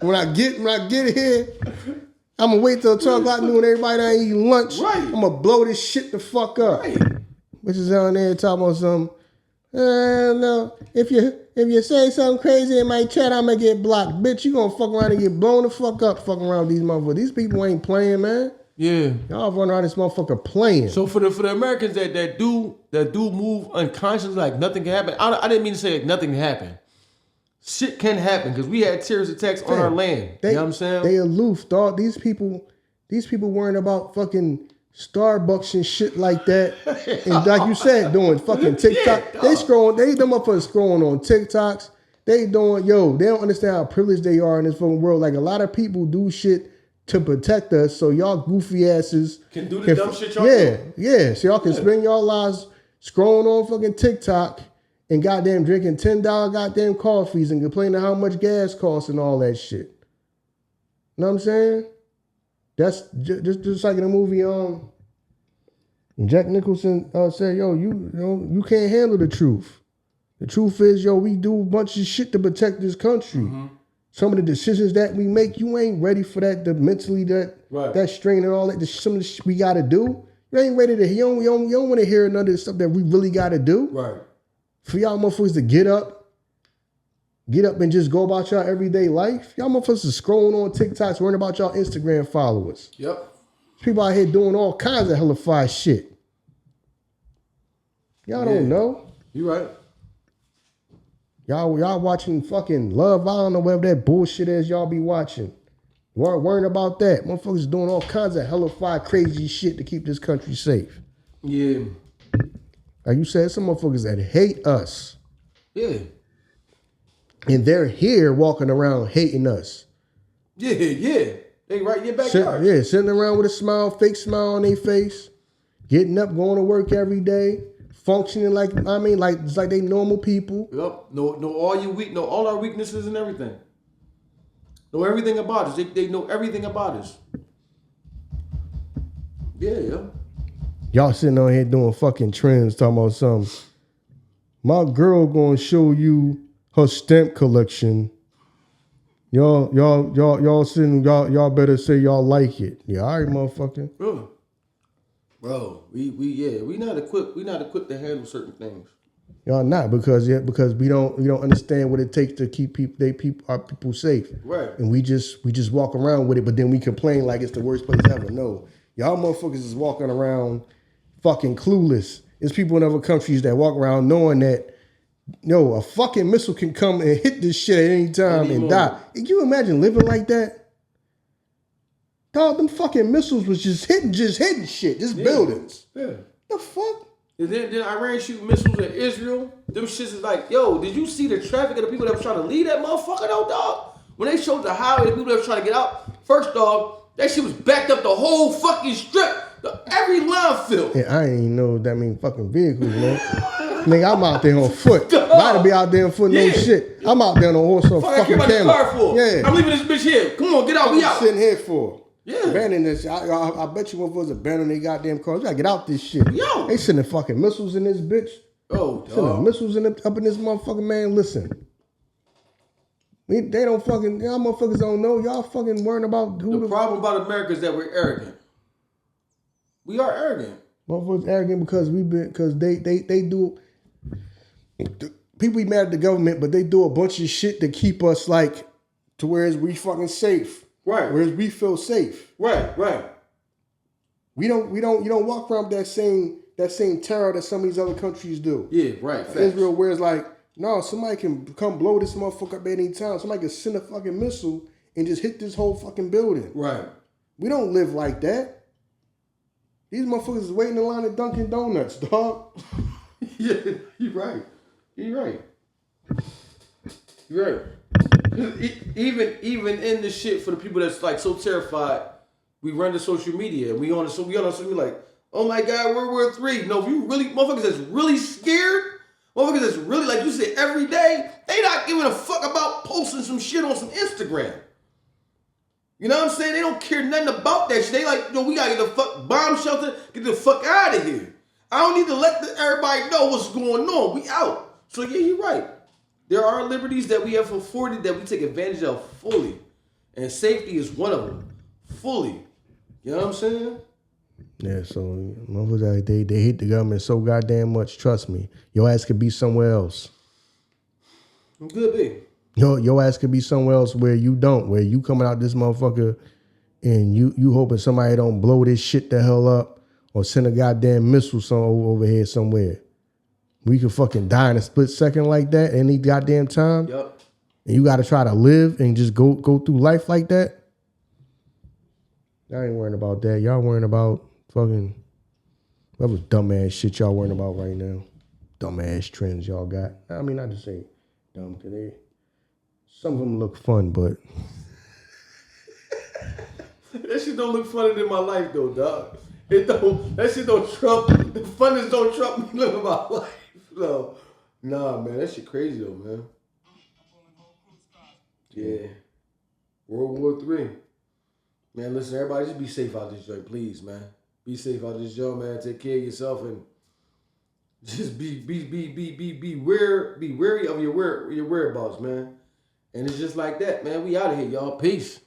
When I get here, I'm gonna wait till 12 o'clock noon. Everybody done eating lunch. Right. I'm gonna blow this shit the fuck up. Right. Bitches down there talking about something. No, if you say something crazy in my chat, I'm gonna get blocked. Bitch, you gonna fuck around and get blown the fuck up fucking around with these motherfuckers. These people ain't playing, man. Yeah. Y'all run around this motherfucker playing. So for the Americans that do move unconsciously like nothing can happen, I didn't mean to say like nothing can happen. Shit can happen because we had terrorist attacks on our land. You know what I'm saying? They aloof, dog. These people worrying about fucking Starbucks and shit like that. And like you said, doing fucking TikTok. Yeah, them motherfuckers scrolling on TikToks. They don't understand how privileged they are in this fucking world. Like a lot of people do shit to protect us, so y'all goofy asses can do the dumb shit y'all do. Yeah. So y'all can spend y'all lives scrolling on fucking TikTok and goddamn drinking $10 goddamn coffees and complaining how much gas costs and all that shit. Know what I'm saying? That's just like in the movie. Jack Nicholson said, you can't handle the truth. The truth is, we do a bunch of shit to protect this country. Mm-hmm. Some of the decisions that we make, you ain't ready for that. That strain and all that. Some of the shit we got to do. You ain't ready to. You don't want to hear none of the stuff that we really got to do. Right. For y'all motherfuckers to get up and just go about y'all everyday life. Y'all motherfuckers are scrolling on TikToks, worrying about y'all Instagram followers. Yep. People out here doing all kinds of hellified shit. Y'all don't know. You right. Y'all watching fucking Love Island or whatever that bullshit is y'all be watching. Worrying about that. Motherfuckers doing all kinds of hellified crazy shit to keep this country safe. Yeah. Like you said, some motherfuckers that hate us. Yeah. And they're here walking around hating us. Yeah. They right in your backyard. Sitting around with a fake smile on their face, getting up, going to work every day, functioning like it's like they normal people. Yep. Know all our weaknesses and everything. Know everything about us. They know everything about us. Yeah. Y'all sitting on here doing fucking trends, talking about something. My girl gonna show you her stamp collection. Y'all sitting, y'all better say y'all like it. Yeah, all right, motherfucker. Bro, we not equipped. We not equipped to handle certain things. Y'all not because we don't understand what it takes to keep our people safe. Right. And we just walk around with it, but then we complain like it's the worst place ever. No, y'all motherfuckers is walking around fucking clueless. There's people in other countries that walk around knowing that a fucking missile can come and hit this shit at any time and die. Can you imagine living like that? Dog, them fucking missiles was just hitting shit, buildings. Yeah. The fuck? And then Iran shoot missiles at Israel. Them shits is like, yo, did you see the traffic of the people that was trying to leave that motherfucker though, dog? When they showed the highway, the people that was trying to get out, first dog, that shit was backed up the whole fucking strip. Every line filled. Yeah, I ain't even know that many fucking vehicles, man. Nigga, I'm out there on foot. Might be out there on foot, no shit. I'm out there on a horse or fucking camel. Car for? Yeah. I'm leaving this bitch here. Come on, get out, we out. Sitting here for? Yeah. Abandoning this. I bet you motherfuckers abandon their goddamn cars. You gotta get out this shit. Yo. They sending fucking missiles in this bitch. Oh, dog. Sending missiles up in this motherfucking man. Listen. They don't fucking, y'all motherfuckers don't know. Y'all fucking worrying about who the problem about America is that we're arrogant. We are arrogant. Motherfuckers arrogant because they do. People be mad at the government, but they do a bunch of shit to keep us like to whereas we fucking safe. Right. Whereas we feel safe. Right. You don't walk around with that same terror that some of these other countries do. Yeah, right. Facts. Israel, where it's like, no, somebody can come blow this motherfucker up at any time. Somebody can send a fucking missile and just hit this whole fucking building. Right. We don't live like that. These motherfuckers is waiting in line at Dunkin' Donuts, dog. Yeah, you're right. Even in the shit for the people that's like so terrified, we run to social media and we on social media like, oh my God, World War III. No, if you really motherfuckers that's really scared, motherfuckers that's really like you said every day, they not giving a fuck about posting some shit on some Instagram. You know what I'm saying? They don't care nothing about that shit. They like, we gotta get the fuck bomb shelter, get the fuck out of here. I don't need to let everybody know what's going on. We out. So yeah, you're right. There are liberties that we have afforded that we take advantage of fully. And safety is one of them. Fully. You know what I'm saying? Yeah, so motherfuckers, they hate the government so goddamn much. Trust me. Your ass could be somewhere else. Could be. Your ass could be somewhere else where you coming out this motherfucker and you hoping somebody don't blow this shit the hell up or send a goddamn missile over here somewhere. We could fucking die in a split second like that any goddamn time. Yep. And you gotta try to live and just go through life like that. I ain't worrying about that. Y'all worrying about fucking that was dumbass shit y'all worrying about right now. Dumbass trends y'all got. I mean, not to say dumb today. Some of them look fun, but that shit don't look funner than my life though, dog. That shit don't trump. The funnest don't trump me living my life. So, nah, man, that shit crazy though, man. Yeah. World War III. Man, listen, everybody, just be safe out this joint, please, man. Be safe out this joint, man. Take care of yourself and just be wary of your whereabouts, man. And it's just like that, man. We out of here, y'all. Peace.